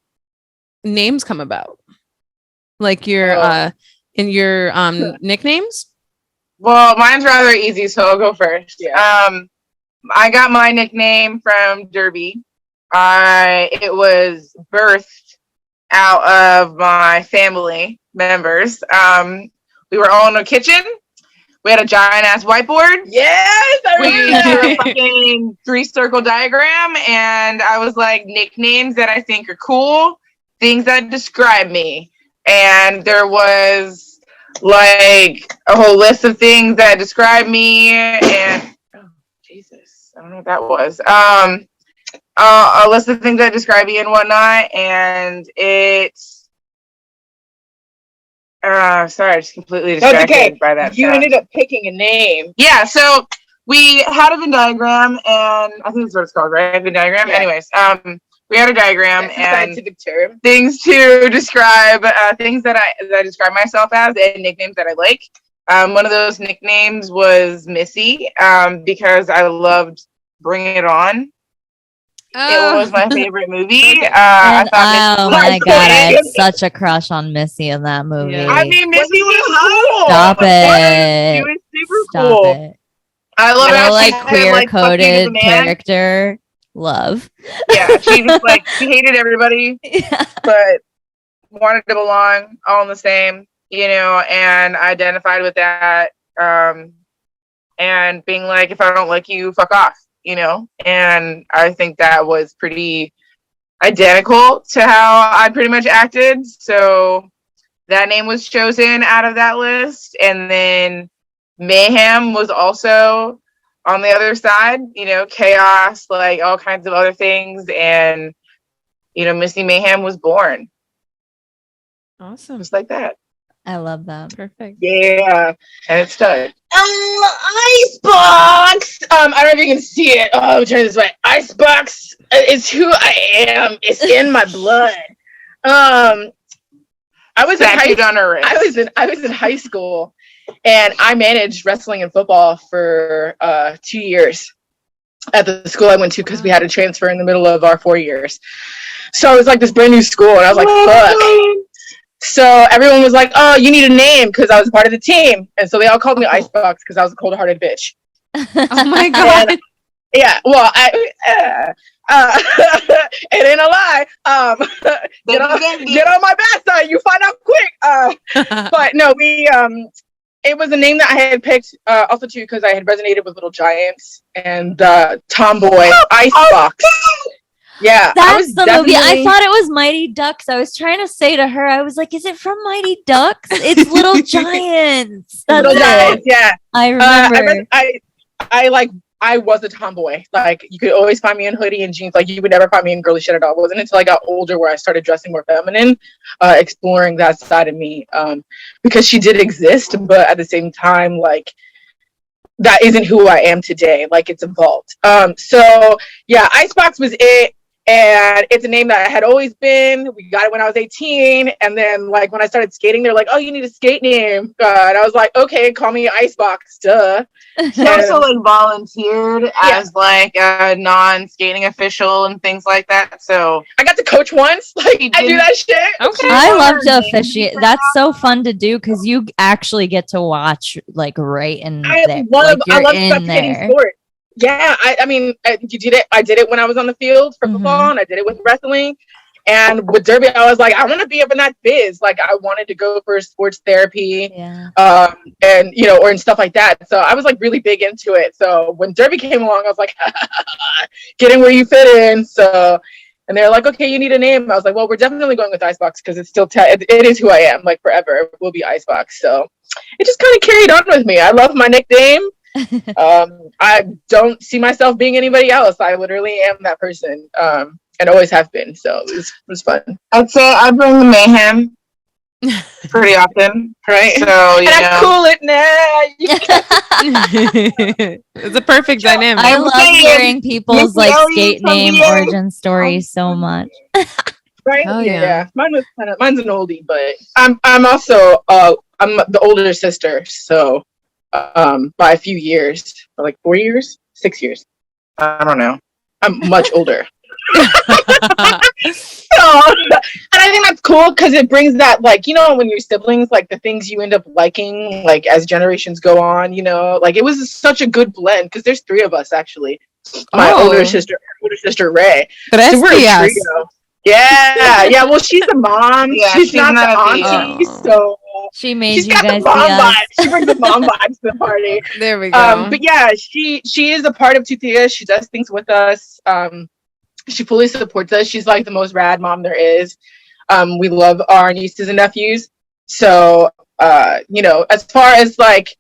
names come about? Like your nicknames? Well, mine's rather easy, so I'll go first. Yeah. I got my nickname from Derby. It was birthed out of my family members. We were all in a kitchen. We had a giant ass whiteboard. Yes, we drew a fucking 3-circle diagram, and I was like, nicknames that I think are cool, things that describe me. And there was like a whole list of things that describe me. And oh Jesus, I don't know what that was. A list of things that describe me and whatnot, and it's. Sorry, I just completely distracted by that. You ended up picking a name. Yeah, so we had a Venn diagram, and I think that's what it's called, right? Venn diagram. Yeah. Anyways, we had a diagram and scientific term. Things to describe things that I describe myself as, and nicknames that I like. One of those nicknames was Missy, because I loved Bring It On. It was my favorite movie. I thought oh my god, I had such a crush on Missy in that movie. Yeah. I mean, Missy was cool. Stop it. She was super cool. It. I love how like queer coded character. Love. Yeah, she just like she hated everybody, but wanted to belong, all in the same, you know, and identified with that. And being like, if I don't like you, fuck off. You know, and I think that was pretty identical to how I pretty much acted. So that name was chosen out of that list. And then Mayhem was also on the other side, you know, chaos, like all kinds of other things. And, you know, Missy Mayhem was born. Awesome. Just like that. I love that. Perfect. Yeah. And it's stuck. Icebox. I don't know if you can see it. Oh, turn this way. Icebox is who I am. It's in my blood. I was in high school, and I managed wrestling and football for 2 years at the school I went to because we had to transfer in the middle of our 4 years. So it was like this brand new school, and I was like, fuck. So everyone was like, oh, you need a name because I was part of the team. And so they all called me Icebox because I was a cold-hearted bitch. Oh, my God. And, yeah, well, it ain't a lie. Get on my bad side. You find out quick. But no, it was a name that I had picked also, too, because I had resonated with Little Giants and Tomboy Icebox. Yeah, that's the movie. I thought it was Mighty Ducks. I was trying to say to her, I was like, "Is it from Mighty Ducks?" It's Little Giants. That's Little Giants. Yeah, I remember. I was a tomboy. Like you could always find me in hoodie and jeans. Like you would never find me in girly shit at all. It wasn't until I got older where I started dressing more feminine, exploring that side of me. Because she did exist, but at the same time, like. That isn't who I am today. Like it's evolved. So yeah, Icebox was it. And it's a name that had always been. We got it when I was 18. And then like when I started skating, they're like, oh, you need a skate name. And I was like, okay, call me Icebox, duh. She also like volunteered as like a non-skating official and things like that. So I got to coach once. Like I do that shit. Okay. I love to officiate. That's so fun to do because you actually get to watch like right in there. I love spectating sport. Yeah, I mean, you did it. I did it when I was on the field for football, and I did it with wrestling. And with Derby, I was like, I want to be up in that biz. Like, I wanted to go for sports therapy, and you know, or and stuff like that. So I was like really big into it. So when Derby came along, I was like, get in where you fit in. So, and they're like, okay, you need a name. I was like, well, we're definitely going with Icebox because it's still it is who I am. Like forever, it will be Icebox. So it just kind of carried on with me. I love my nickname. I don't see myself being anybody else. I literally am that person, and always have been. So it was fun. I'd say I bring the mayhem pretty often, right? So I cool it now. It's a perfect dynamic. I love hearing people's like skate name origin stories so much. Right? Oh, yeah. Mine's an oldie, but I'm also I'm the older sister, so. By a few years, like 4 years, 6 years. I don't know. I'm much older. And I think that's cool because it brings that, like, you know, when you're siblings, like the things you end up liking, like as generations go on, you know, like it was such a good blend because there's 3 of us actually. My older sister Ray. So we're a trio. Yeah. Well, she's a mom. Yeah, she's not the auntie, so. She made She's you got guys the mom vibes. She brings the mom vibes to the party. There we go. But yeah, she is a part of Tutia. She does things with us. She fully supports us. She's like the most rad mom there is. We love our nieces and nephews. So you know, as far as like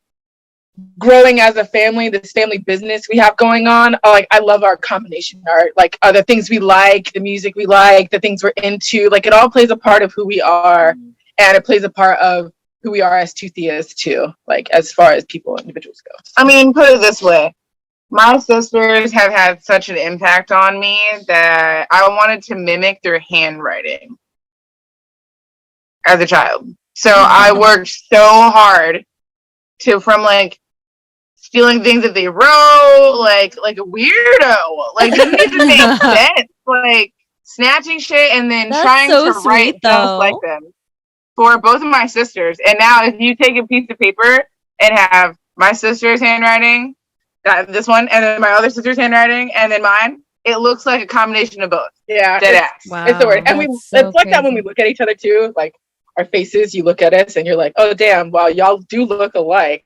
growing as a family, this family business we have going on, like I love our combination art, like the things we like, the music we like, the things we're into, like it all plays a part of who we are, and it plays a part of who we are as two Theas too, like as far as people, individuals go. I mean, put it this way. My sisters have had such an impact on me that I wanted to mimic their handwriting as a child. So I worked so hard from like stealing things that they wrote, like a weirdo, like didn't even make sense, like snatching shit and then trying to write just like them for both of my sisters. And now if you take a piece of paper and have my sister's handwriting, this one, and then my other sister's handwriting, and then mine, it looks like a combination of both. Yeah, dead ass. Wow, it's the word. And it's like that when we look at each other too, like our faces, you look at us and you're like, oh damn, wow, y'all do look alike.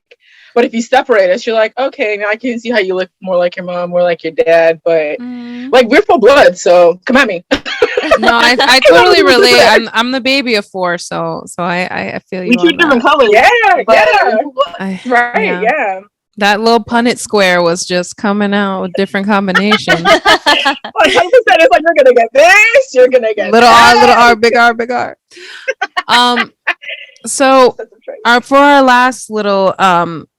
But if you separate us, you're like, okay, now I can see how you look more like your mom, more like your dad, but like we're full blood, so come at me. No, I totally relate. I'm the baby of 4, so I feel you. We keep different colors. Yeah. That little Punnett square was just coming out with different combinations. Like 100%, it's like you're gonna get this, you're gonna get little R, big R, big R. So for our last little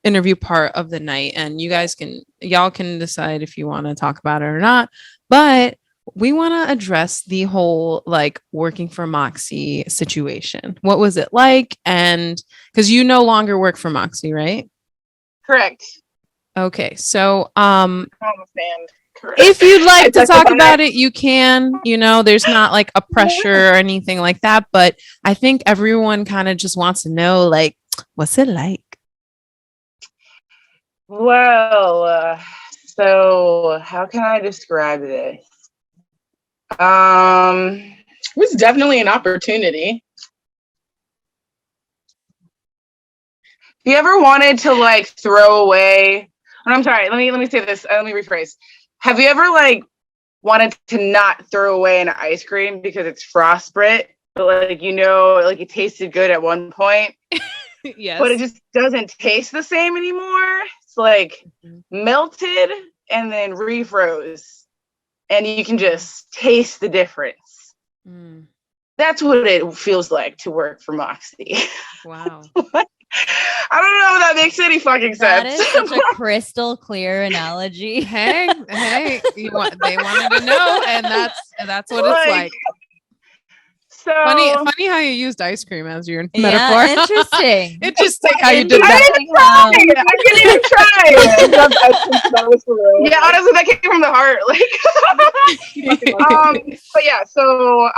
interview part of the night, and y'all can decide if you want to talk about it or not, but we want to address the whole like working for Moxi situation. What was it like? And because you no longer work for Moxi, right? Correct. Okay, so Correct. if you'd like to talk about it, you can. You know, there's not like a pressure or anything like that, but I think everyone kind of just wants to know, like, what's it like? Well, so how can I describe this? It was definitely an opportunity. If you ever wanted to like throw away, and I'm sorry, let me say this, let me rephrase. Have you ever like wanted to not throw away an ice cream because it's frostbite, but like, you know, like it tasted good at one point, yes, but it just doesn't taste the same anymore? It's like melted and then refroze, and you can just taste the difference. That's what it feels like to work for Moxi. Wow. I don't know if that makes any fucking sense. That is such a crystal clear analogy. Hey, they wanted to know, and that's what it's like. So funny how you used ice cream as your metaphor. Yeah, interesting. Interesting how you did that. I didn't even try. Yeah, honestly, that came from the heart. But yeah, so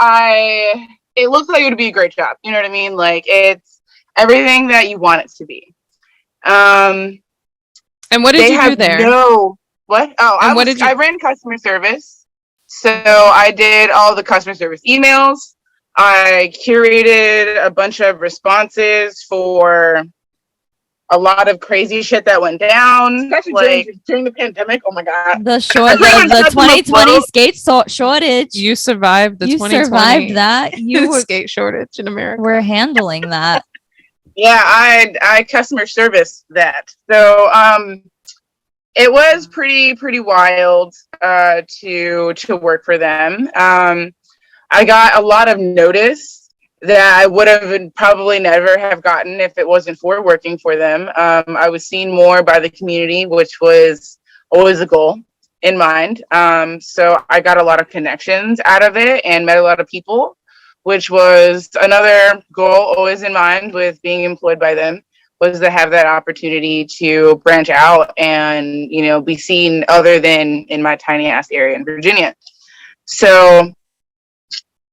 it looks like it would be a great job. You know what I mean? Like, it's everything that you want it to be. And what did you do there? What? Oh, I ran customer service. So I did all the customer service emails. I curated a bunch of responses for a lot of crazy shit that went down. Especially during the pandemic. Oh my God. The 2020 skate shortage. You survived the 2020. You survived that. You were skate shortage in America. We're handling that. Yeah, I customer service that. So it was pretty wild to work for them. I got a lot of notice that I would have probably never have gotten if it wasn't for working for them. I was seen more by the community, which was always a goal in mind. So I got a lot of connections out of it and met a lot of people, which was another goal always in mind with being employed by them, was to have that opportunity to branch out and, you know, be seen other than in my tiny ass area in Virginia. So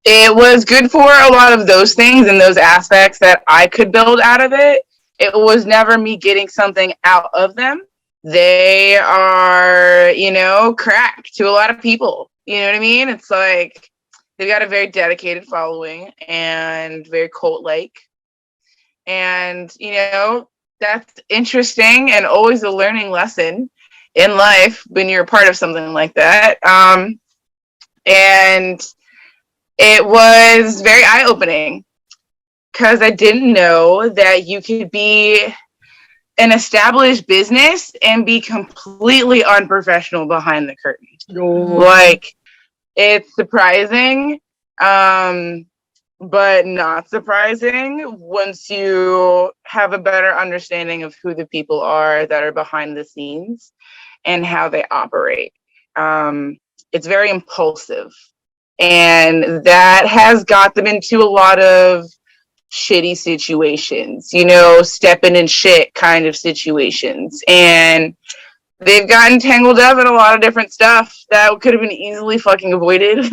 it was good for a lot of those things and those aspects that I could build out of it. It was never me getting something out of them. They are, you know, crack to a lot of people. You know what I mean? It's like they've got a very dedicated following and very cult-like. And, you know, that's interesting and always a learning lesson in life when you're a part of something like that. And it was very eye-opening because I didn't know that you could be an established business and be completely unprofessional behind the curtain. Like, it's surprising, but not surprising once you have a better understanding of who the people are that are behind the scenes and how they operate. It's very impulsive. And that has got them into a lot of shitty situations, you know, stepping in shit kind of situations. And they've gotten tangled up in a lot of different stuff that could have been easily fucking avoided.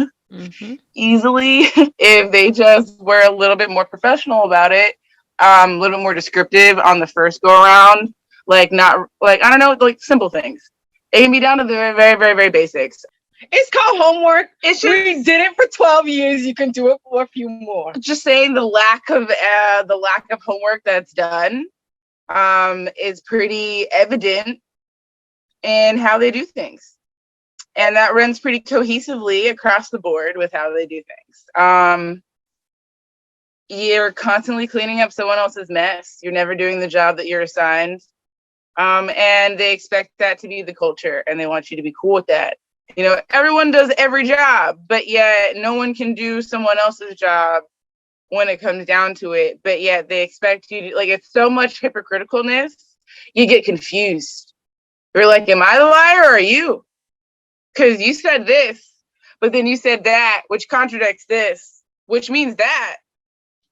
Easily, if they just were a little bit more professional about it, a little bit more descriptive on the first go around. Like, not like, I don't know, like simple things. It can be down to the very, very, very, very basics. It's called homework. It's just, we did it for 12 years. You can do it for a few more. Just saying the lack of homework that's done is pretty evident in how they do things. And that runs pretty cohesively across the board with how they do things. You're constantly cleaning up someone else's mess. You're never doing the job that you're assigned. And they expect that to be the culture, and they want you to be cool with that. You know, everyone does every job, but yet no one can do someone else's job when it comes down to it. But yet they expect you to, like, it's so much hypocriticalness, you get confused. You're like, am I the liar or are you? Because you said this, but then you said that, which contradicts this, which means that.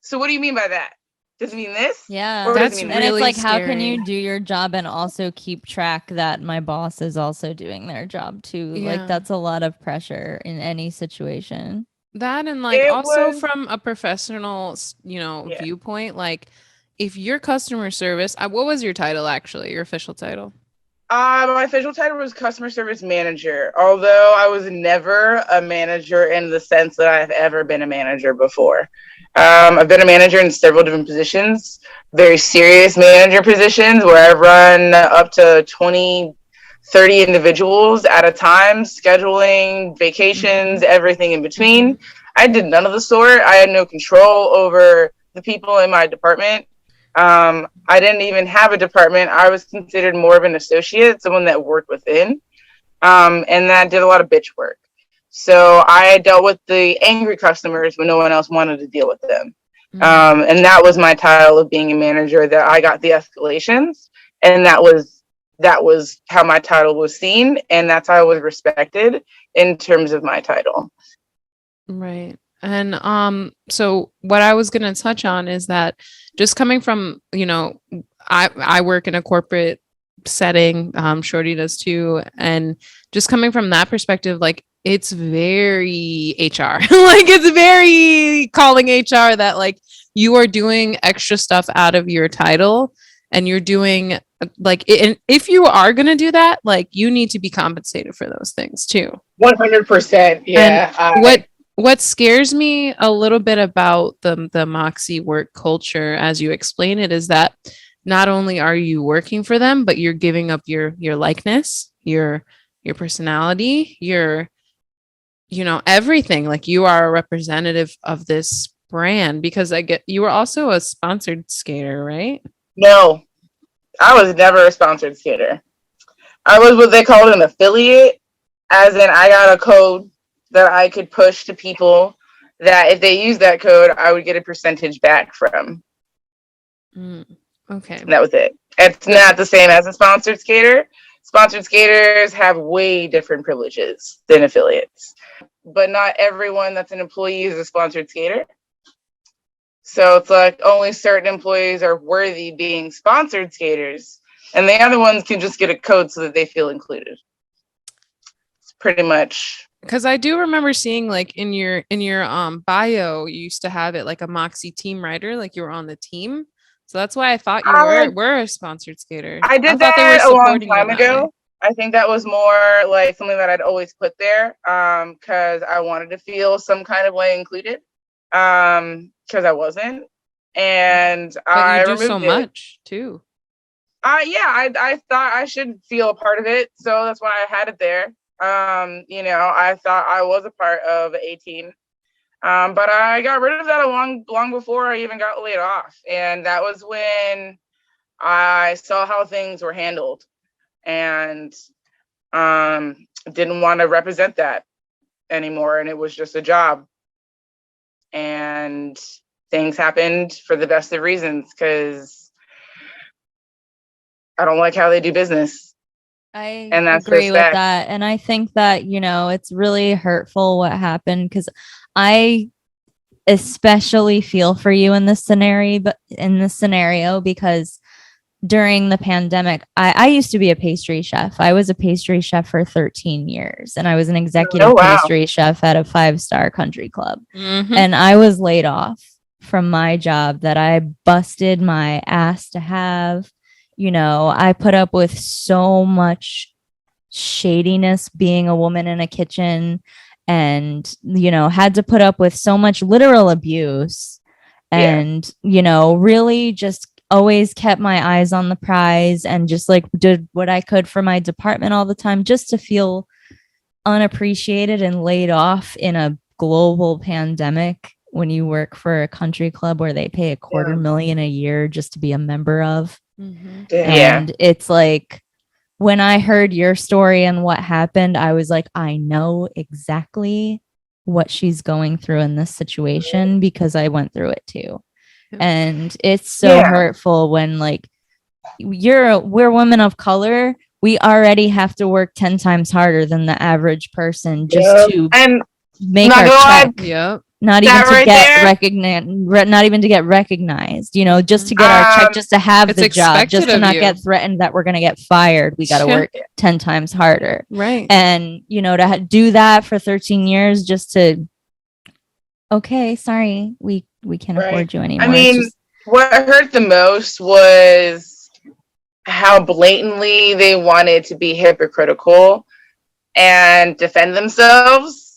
So what do you mean by that? Does it mean this? Yeah, or that's does it mean and really it's like, scary. how can you do your job and also keep track that my boss is also doing their job too? Yeah. Like, that's a lot of pressure in any situation. That, and like, It also was- from a professional, you know, viewpoint, like, if your customer service, what was your title actually, your official title? My official title was customer service manager, although I was never a manager in the sense that I've ever been a manager before. I've been a manager in several different positions, very serious manager positions where I've run up to 20, 30 individuals at a time, scheduling, vacations, everything in between. I did none of the sort. I had no control over the people in my department. I didn't even have a department. I was considered more of an associate, someone that worked within, and that did a lot of bitch work. So I dealt with the angry customers when no one else wanted to deal with them. And that was my title of being a manager, that I got the escalations, and that was how my title was seen, and that's how I was respected in terms of my title. Right. And so what I was going to touch on is that just coming from, I work in a corporate setting, Shorty does too, and just coming from that perspective, like it's very HR. Like it's very calling HR that like you are doing extra stuff out of your title, and you're doing like and if you are going to do that, like you need to be compensated for those things too. 100%. Yeah. And what scares me a little bit about the Moxi work culture, as you explain it, is that not only are you working for them, but you're giving up your likeness, your personality, your everything. Like you are a representative of this brand, because you were also a sponsored skater, right? No, I was never a sponsored skater. I was what they called an affiliate, as in I got a code that I could push to people that if they use that code, I would get a percentage back from. Okay. And that was it. It's not the same as a sponsored skater. Sponsored skaters have way different privileges than affiliates. But not everyone that's an employee is a sponsored skater. So it's like only certain employees are worthy being sponsored skaters, and the other ones can just get a code so that they feel included. It's pretty much. Because I do remember seeing like in your bio, you used to have it like a Moxi team rider, like you were on the team. So that's why I thought you were a sponsored skater. I did that a long time ago. I think that was more like something that I'd always put there because I wanted to feel some kind of way included because I wasn't. And but I you do removed so it. much too. I thought I should feel a part of it. So that's why I had it there. I thought I was a part of 18. But I got rid of that long before I even got laid off. And that was when I saw how things were handled and didn't want to represent that anymore. And it was just a job. And things happened for the best of reasons because I don't like how they do business. I that's agree with that. And I think that, it's really hurtful what happened because I especially feel for you in this scenario, because during the pandemic, I used to be a pastry chef. I was a pastry chef for 13 years, and I was an executive pastry chef at a 5-star country club. Mm-hmm. And I was laid off from my job that I busted my ass to have. I put up with so much shadiness being a woman in a kitchen, and, had to put up with so much literal abuse, and, really just always kept my eyes on the prize and just like did what I could for my department all the time, just to feel unappreciated and laid off in a global pandemic when you work for a country club where they pay $250,000 a year just to be a member of. Mm-hmm. And it's like, when I heard your story and what happened, I was like, I know exactly what she's going through in this situation because I went through it too. And it's so hurtful when like we're women of color. We already have to work 10 times harder than the average person just to make our check. Yep. Not even to get recognized, not even to get recognized, just to get our check, just to have the job, just to not get threatened that we're going to get fired. We got to work 10 times harder. Right. And, to do that for 13 years just to, okay, sorry, we can't afford you anymore. I mean, what hurt the most was how blatantly they wanted to be hypocritical and defend themselves.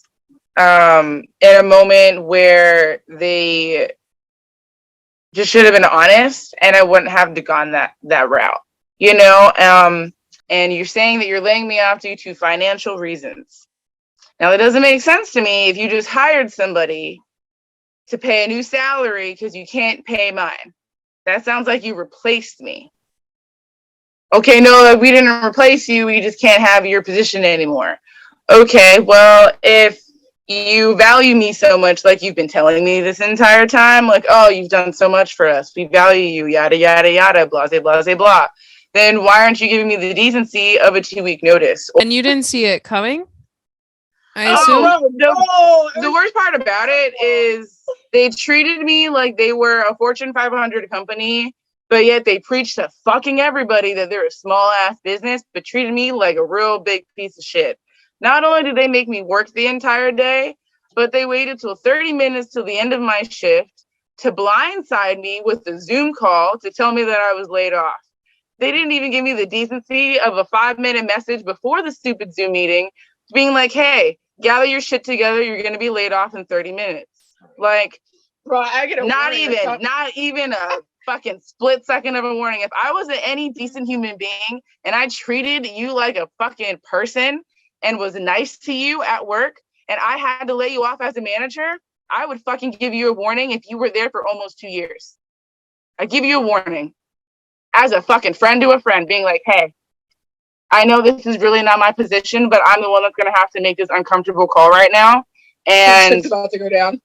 In a moment where they just should have been honest, and I wouldn't have to gone that route, and you're saying that you're laying me off due to financial reasons. Now, it doesn't make sense to me if you just hired somebody to pay a new salary because you can't pay mine. That sounds like you replaced me. Okay, no, we didn't replace you. We just can't have your position anymore. Okay, well, if you value me so much, like you've been telling me this entire time, like, oh, you've done so much for us, we value you, yada yada yada, blah blah blah blah. Then why aren't you giving me the decency of a 2-week notice? And you didn't see it coming, I assume? The worst part about it is they treated me like they were a Fortune 500 company, but yet they preached to fucking everybody that they're a small ass business, but treated me like a real big piece of shit. Not only did they make me work the entire day, but they waited till 30 minutes till the end of my shift to blindside me with a Zoom call to tell me that I was laid off. They didn't even give me the decency of a 5-minute message before the stupid Zoom meeting being like, hey, gather your shit together. You're going to be laid off in 30 minutes. Like, bro, I get a not even a fucking split second of a warning. If I was any decent human being and I treated you like a fucking person and was nice to you at work and I had to lay you off as a manager, I would fucking give you a warning if you were there for almost 2 years. I give you a warning as a fucking friend to a friend, being like, hey, I know this is really not my position, but I'm the one that's going to have to make this uncomfortable call right now. And it's about to go down.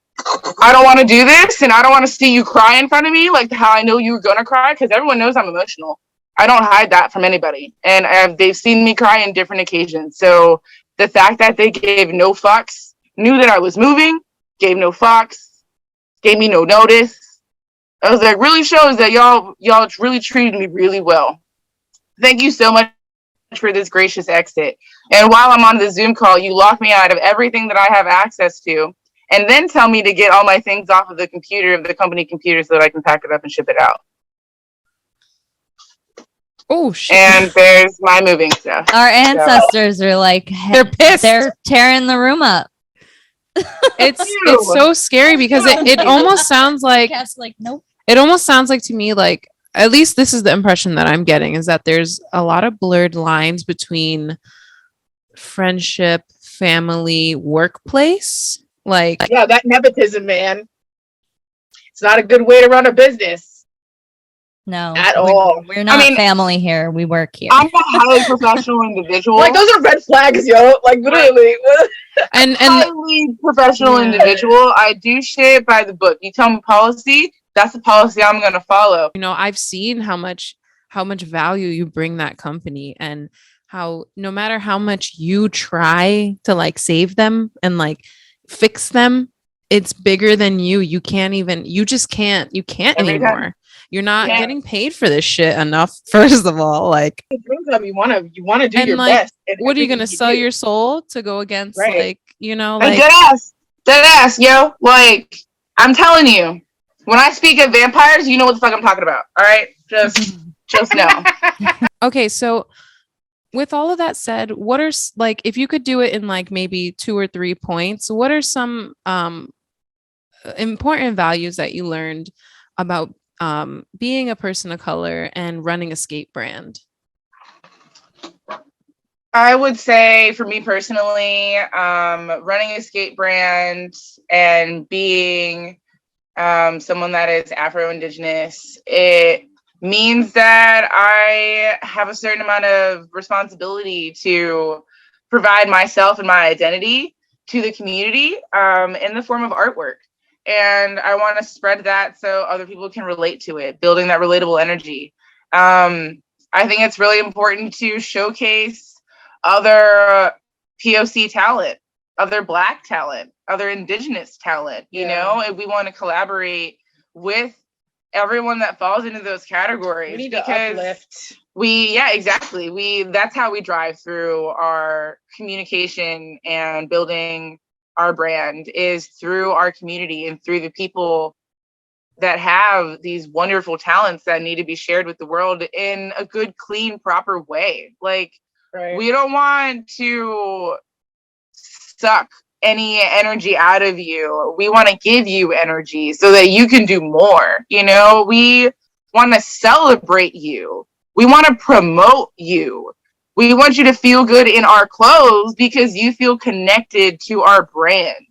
I don't want to do this, and I don't want to see you cry in front of me like how I know you were going to cry, because everyone knows I'm emotional. I don't hide that from anybody. And they've seen me cry on different occasions. So the fact that they gave no fucks, knew that I was moving, gave no fucks, gave me no notice, I was like, really shows that y'all really treated me really well. Thank you so much for this gracious exit. And while I'm on the Zoom call, you lock me out of everything that I have access to, and then tell me to get all my things off of the computer, of the company computer, so that I can pack it up and ship it out. Oh shit! And there's my moving stuff. Our ancestors are like, they're pissed. They're tearing the room up. It's so scary because it almost sounds like nope. It almost sounds like to me like, at least this is the impression that I'm getting, is that there's a lot of blurred lines between friendship, family, workplace. Like, yeah, that nepotism, man. It's not a good way to run a business. No, at all. We're not family here. We work here. I'm a highly professional individual. Like, those are red flags, yo. Like, literally. and highly professional individual. I do shit by the book. You tell me policy, that's the policy I'm going to follow. You know, I've seen how much value you bring that company, and how no matter how much you try to like save them and like fix them, it's bigger than you. You can't anymore. You're not getting paid for this shit enough. First of all, like, you want to do your best. What are you gonna sell your soul to go against? Like, you know, like dead ass, yo. Like, I'm telling you, when I speak of vampires, you know what the fuck I'm talking about. All right, just know. Okay, so with all of that said, what are, like, if you could do it in like maybe 2 or 3 points, what are some important values that you learned about being a person of color and running a skate brand? I would say, for me personally, running a skate brand and being someone that is Afro-Indigenous, it means that I have a certain amount of responsibility to provide myself and my identity to the community in the form of artwork. And I want to spread that so other people can relate to it, building that relatable energy. I think it's really important to showcase other POC talent, other Black talent, other Indigenous talent. You know, if we want to collaborate with everyone that falls into those categories, we need to uplift. Exactly. That's how we drive through our communication and building our brand, is through our community and through the people that have these wonderful talents that need to be shared with the world in a good, clean, proper way. Like, we don't want to suck any energy out of you. We want to give you energy so that you can do more. You know, we want to celebrate you. We want to promote you. We want you to feel good in our clothes because you feel connected to our brand.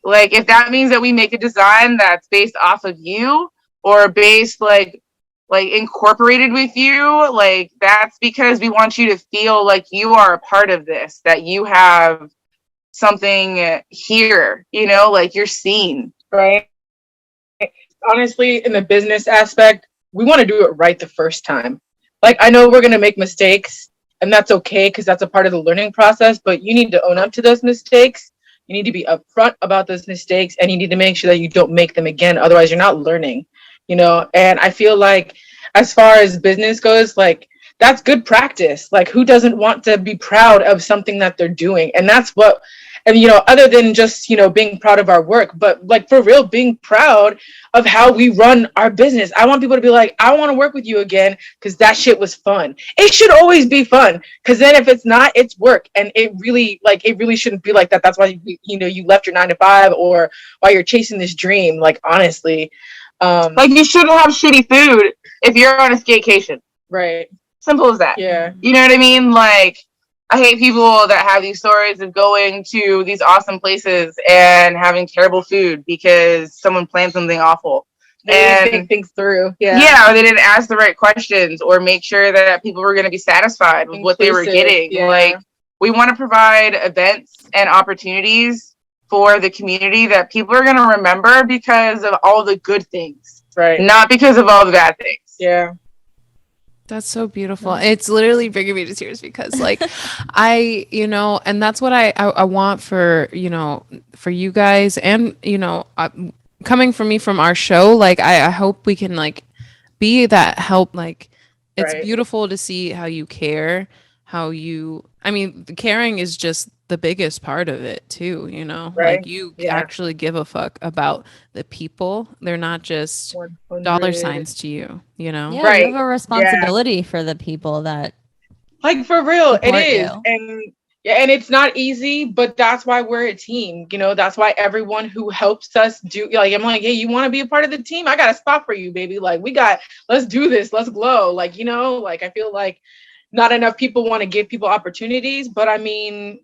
Like, if that means that we make a design that's based off of you, or based like incorporated with you, like, that's because we want you to feel like you are a part of this, that you have something here, you know, like you're seen. Right. Honestly, in the business aspect, we want to do it right the first time. Like, I know we're going to make mistakes, and that's okay because that's a part of the learning process, but you need to own up to those mistakes. You need to be upfront about those mistakes, and you need to make sure that you don't make them again. Otherwise, you're not learning, you know? And I feel like as far as business goes, like, that's good practice. Like, who doesn't want to be proud of something that they're doing? And that's what, and, you know, other than just, you know, being proud of our work, but like for real, being proud of how we run our business. I want people to be like, I want to work with you again because that shit was fun. It should always be fun, because then if it's not, it's work. And it really shouldn't be like that. That's why, you know, you left your 9 to 5 or why you're chasing this dream. Like, honestly, like you shouldn't have shitty food if you're on a staycation. Right. Simple as that. Yeah. You know what I mean? Like, I hate people that have these stories of going to these awesome places and having terrible food because someone planned something awful. They didn't think things through. Yeah, or they didn't ask the right questions or make sure that people were going to be satisfied with what they were getting. Yeah. Like, we want to provide events and opportunities for the community that people are going to remember because of all the good things. Right. Not because of all the bad things. Yeah. That's so beautiful. It's literally bringing me to tears because, like, I, you know, and that's what I want for, you know, for you guys and, you know, coming from me from our show. Like, I hope we can, like, be that help. Like, it's beautiful to see how you care, I mean, the caring is just the biggest part of it too, you know, like you actually give a fuck about the people. They're not just 100. dollar signs to you, you know? Yeah, you have a responsibility for the people that, like, for real, it is. You. And it's not easy, but that's why we're a team. You know, that's why everyone who helps us do, like, I'm like, hey, you want to be a part of the team? I got a spot for you, baby. Like, let's do this. Let's glow. Like, you know, like, I feel like not enough people want to give people opportunities, but I mean,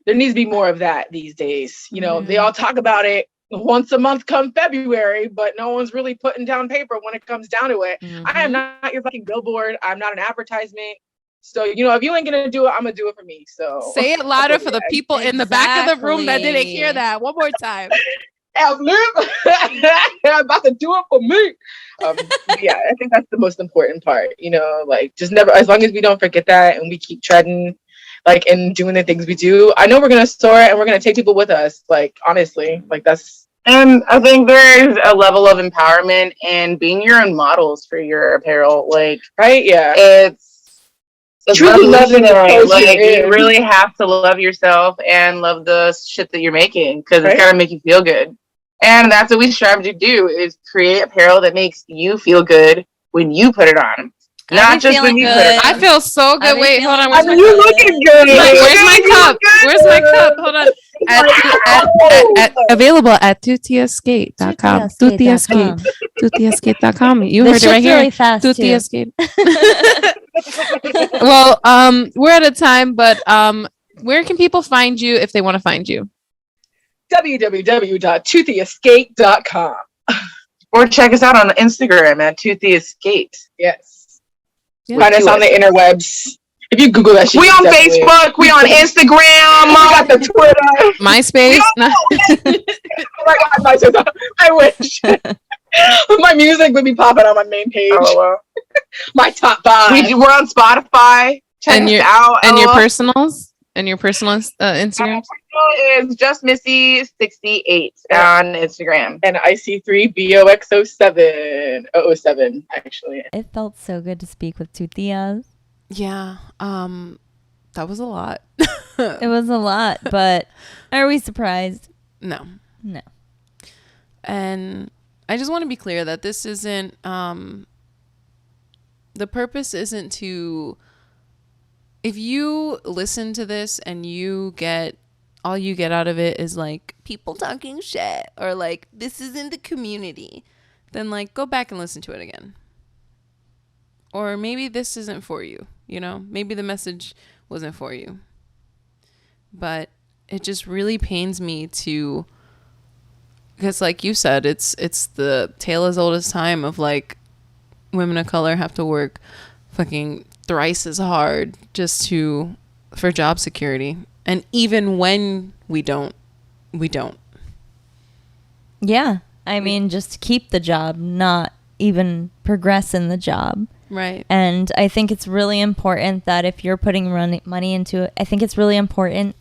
there needs to be more of that these days. You know, they all talk about it once a month come February, but no one's really putting down paper when it comes down to it. I am not your fucking billboard. I'm not an advertisement. So, you know, if you ain't going to do it, I'm going to do it for me. So say it louder for the people in the back of the room that didn't hear that. One more time. I'm about to do it for me. Yeah, I think that's the most important part, you know, like, just never, as long as we don't forget that and we keep treading, like, and doing the things we do, I know we're going to soar and we're going to take people with us. Like, honestly, like, that's. And I think there's a level of empowerment in being your own models for your apparel. Like, right? Yeah. It's truly loving the culture. Like, you really have to love yourself and love the shit that you're making because it's got to make you feel good. And that's what we strive to do, is create apparel that makes you feel good when you put it on. Not just when you put it on. I feel so good. Wait, hold on. I mean, you're looking good. Where's my cup? Where's my cup? Hold on. Available at tutiaskate.com. Tutiaskate.com. You heard it right here. Really fast Tutiaskate. Well, we're out of time, but where can people find you if they want to find you? www.toothieescape.com. Or check us out on Instagram at Toothieescape. Yes. Yeah. Find us on the interwebs. If you Google that shit. We on Facebook. We on Instagram. We got the Twitter. MySpace. Oh my God, MySpace. I wish. My music would be popping on my main page. Oh, well. My top 5. We're on Spotify. Check us out. And your personals? And your personal Instagram? Is just Missy68 on Instagram. And IC3BOX07. 007, actually. It felt so good to speak with two tias. Yeah. That was a lot. It was a lot, but are we surprised? No. And I just want to be clear that this isn't, the purpose isn't to, if you listen to this and all you get out of it is like people talking shit or like this isn't the community, then like go back and listen to it again. Or maybe this isn't for you, you know, maybe the message wasn't for you. But it just really pains me because like you said, it's the tale as old as time of like women of color have to work fucking thrice as hard just for job security. And even when we don't. Yeah. I mean, just keep the job, not even progress in the job. Right. And I think it's really important that if you're putting money into it, I think it's really important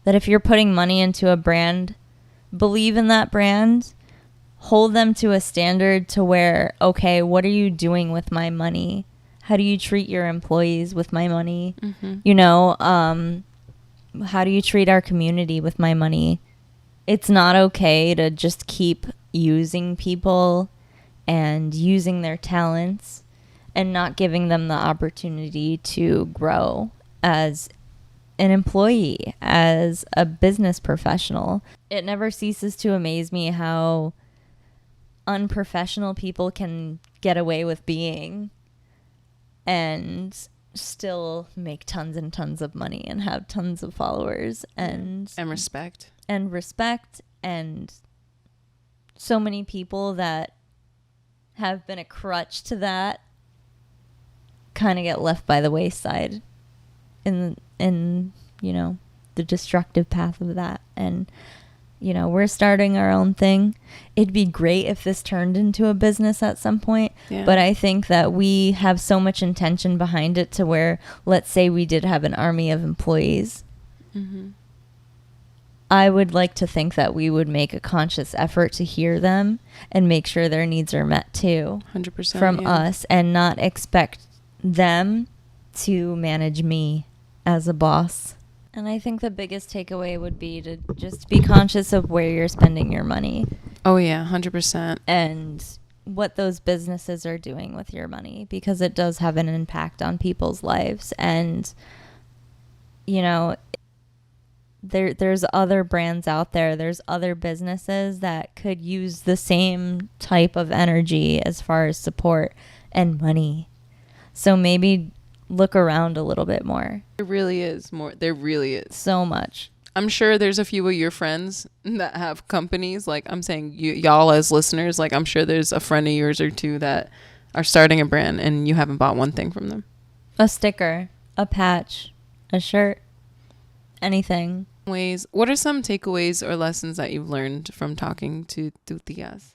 that if you're putting money into a brand, believe in that brand, hold them to a standard to where, okay, what are you doing with my money? How do you treat your employees with my money? Mm-hmm. You know, how do you treat our community with my money? It's not okay to just keep using people and using their talents and not giving them the opportunity to grow as an employee, as a business professional. It never ceases to amaze me how unprofessional people can get away with being and still make tons and tons of money and have tons of followers and respect and so many people that have been a crutch to that kind of get left by the wayside in you know, the destructive path of that. And you know, we're starting our own thing. It'd be great if this turned into a business at some point, but I think that we have so much intention behind it to where, let's say we did have an army of employees. Mm-hmm. I would like to think that we would make a conscious effort to hear them and make sure their needs are met too. 100% from us, and not expect them to manage me as a boss. And I think the biggest takeaway would be to just be conscious of where you're spending your money. Oh, yeah, 100%. And what those businesses are doing with your money, because it does have an impact on people's lives. And, you know, there's other brands out there. There's other businesses that could use the same type of energy as far as support and money. So maybe look around a little bit more. There really is more. There really is. So much. I'm sure there's a few of your friends that have companies. Like I'm saying, y'all as listeners, like I'm sure there's a friend of yours or two that are starting a brand and you haven't bought one thing from them. A sticker, a patch, a shirt, anything. What are some takeaways or lessons that you've learned from talking to Tias?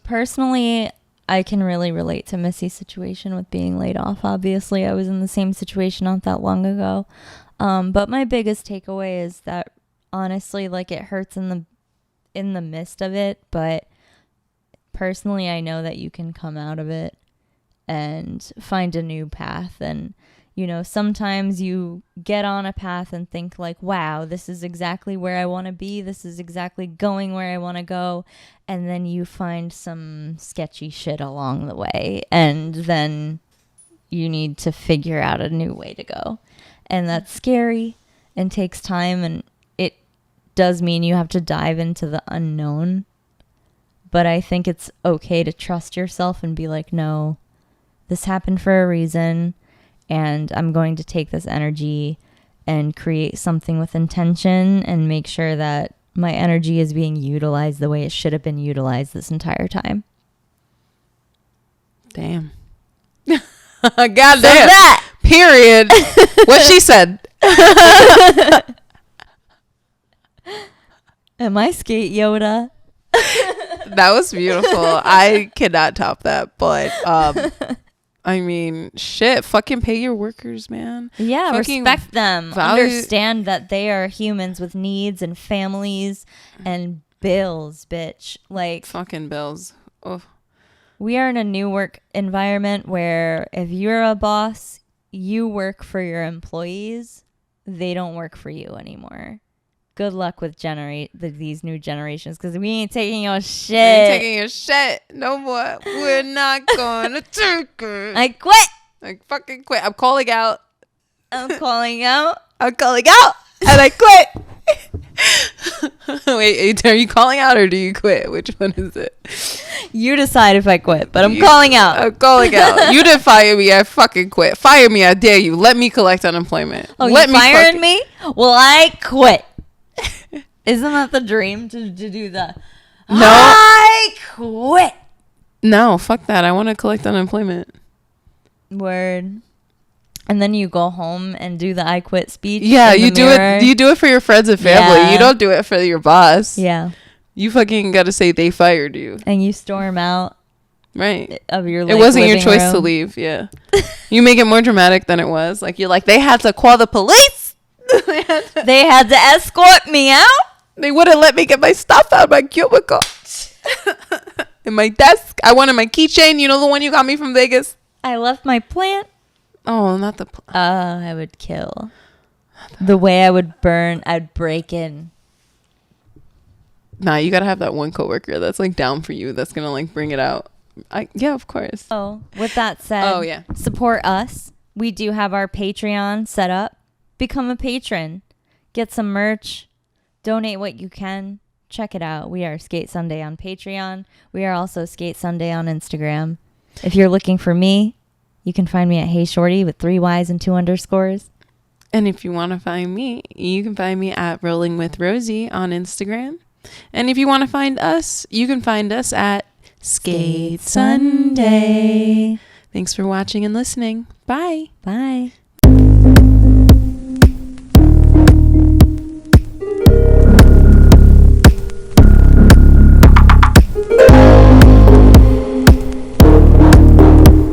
Personally, I can really relate to Missy's situation with being laid off. Obviously, I was in the same situation not that long ago. But my biggest takeaway is that honestly, like, it hurts in the midst of it, but personally, I know that you can come out of it and find a new path. And, you know, sometimes you get on a path and think like, wow, this is exactly where I want to be. This is exactly going where I want to go. And then you find some sketchy shit along the way. And then you need to figure out a new way to go. And that's scary and takes time. And it does mean you have to dive into the unknown. But I think it's okay to trust yourself and be like, no, this happened for a reason. And I'm going to take this energy and create something with intention and make sure that my energy is being utilized the way it should have been utilized this entire time. Damn. God damn. That. Period. What she said. Am I Skate Yoda? That was beautiful. I cannot top that. But I mean, shit, fucking pay your workers, man. Yeah, fucking respect them. Understand that they are humans with needs and families and bills, bitch. Like, fucking bills. Oh. We are in a new work environment where if you're a boss, you work for your employees. They don't work for you anymore. Good luck with these new generations, because we ain't taking your shit. We ain't taking your shit no more. We're not going to take it. I quit. I fucking quit. I'm calling out. I'm calling out. I'm calling out. And I quit. Wait, are you calling out or do you quit? Which one is it? You decide if I quit, but I'm calling out. I'm calling out. You didn't fire me. I fucking quit. Fire me. I dare you. Let me collect unemployment. Oh, you firing me? Well, I quit. Isn't that the dream to do the? No. I quit. No, fuck that. I want to collect unemployment. Word. And then you go home and do the I quit speech. Yeah, you do it. You do it for your friends and family. Yeah. You don't do it for your boss. Yeah. You fucking got to say they fired you. And you storm out. Right. Of your it wasn't your choice to leave. Yeah. You make it more dramatic than it was. Like, you're like, they had to call the police. They had to escort me out. They wouldn't let me get my stuff out of my cubicle. In my desk. I wanted my keychain. You know the one you got me from Vegas? I left my plant. Oh, not the plant. I would kill. The way I would burn, I'd break in. Nah, you gotta have that one coworker that's like down for you. That's gonna like bring it out. Yeah, of course. Oh, with that said, support us. We do have our Patreon set up. Become a patron. Get some merch. Donate what you can. Check it out. We are Skate Sunday on Patreon. We are also Skate Sunday on Instagram. If you're looking for me, you can find me at Hey Shorty with 3 Y's and 2 underscores. And if you want to find me, you can find me at Rolling with Rosie on Instagram. And if you want to find us, you can find us at Skate Sunday. Thanks for watching and listening. Bye. Bye.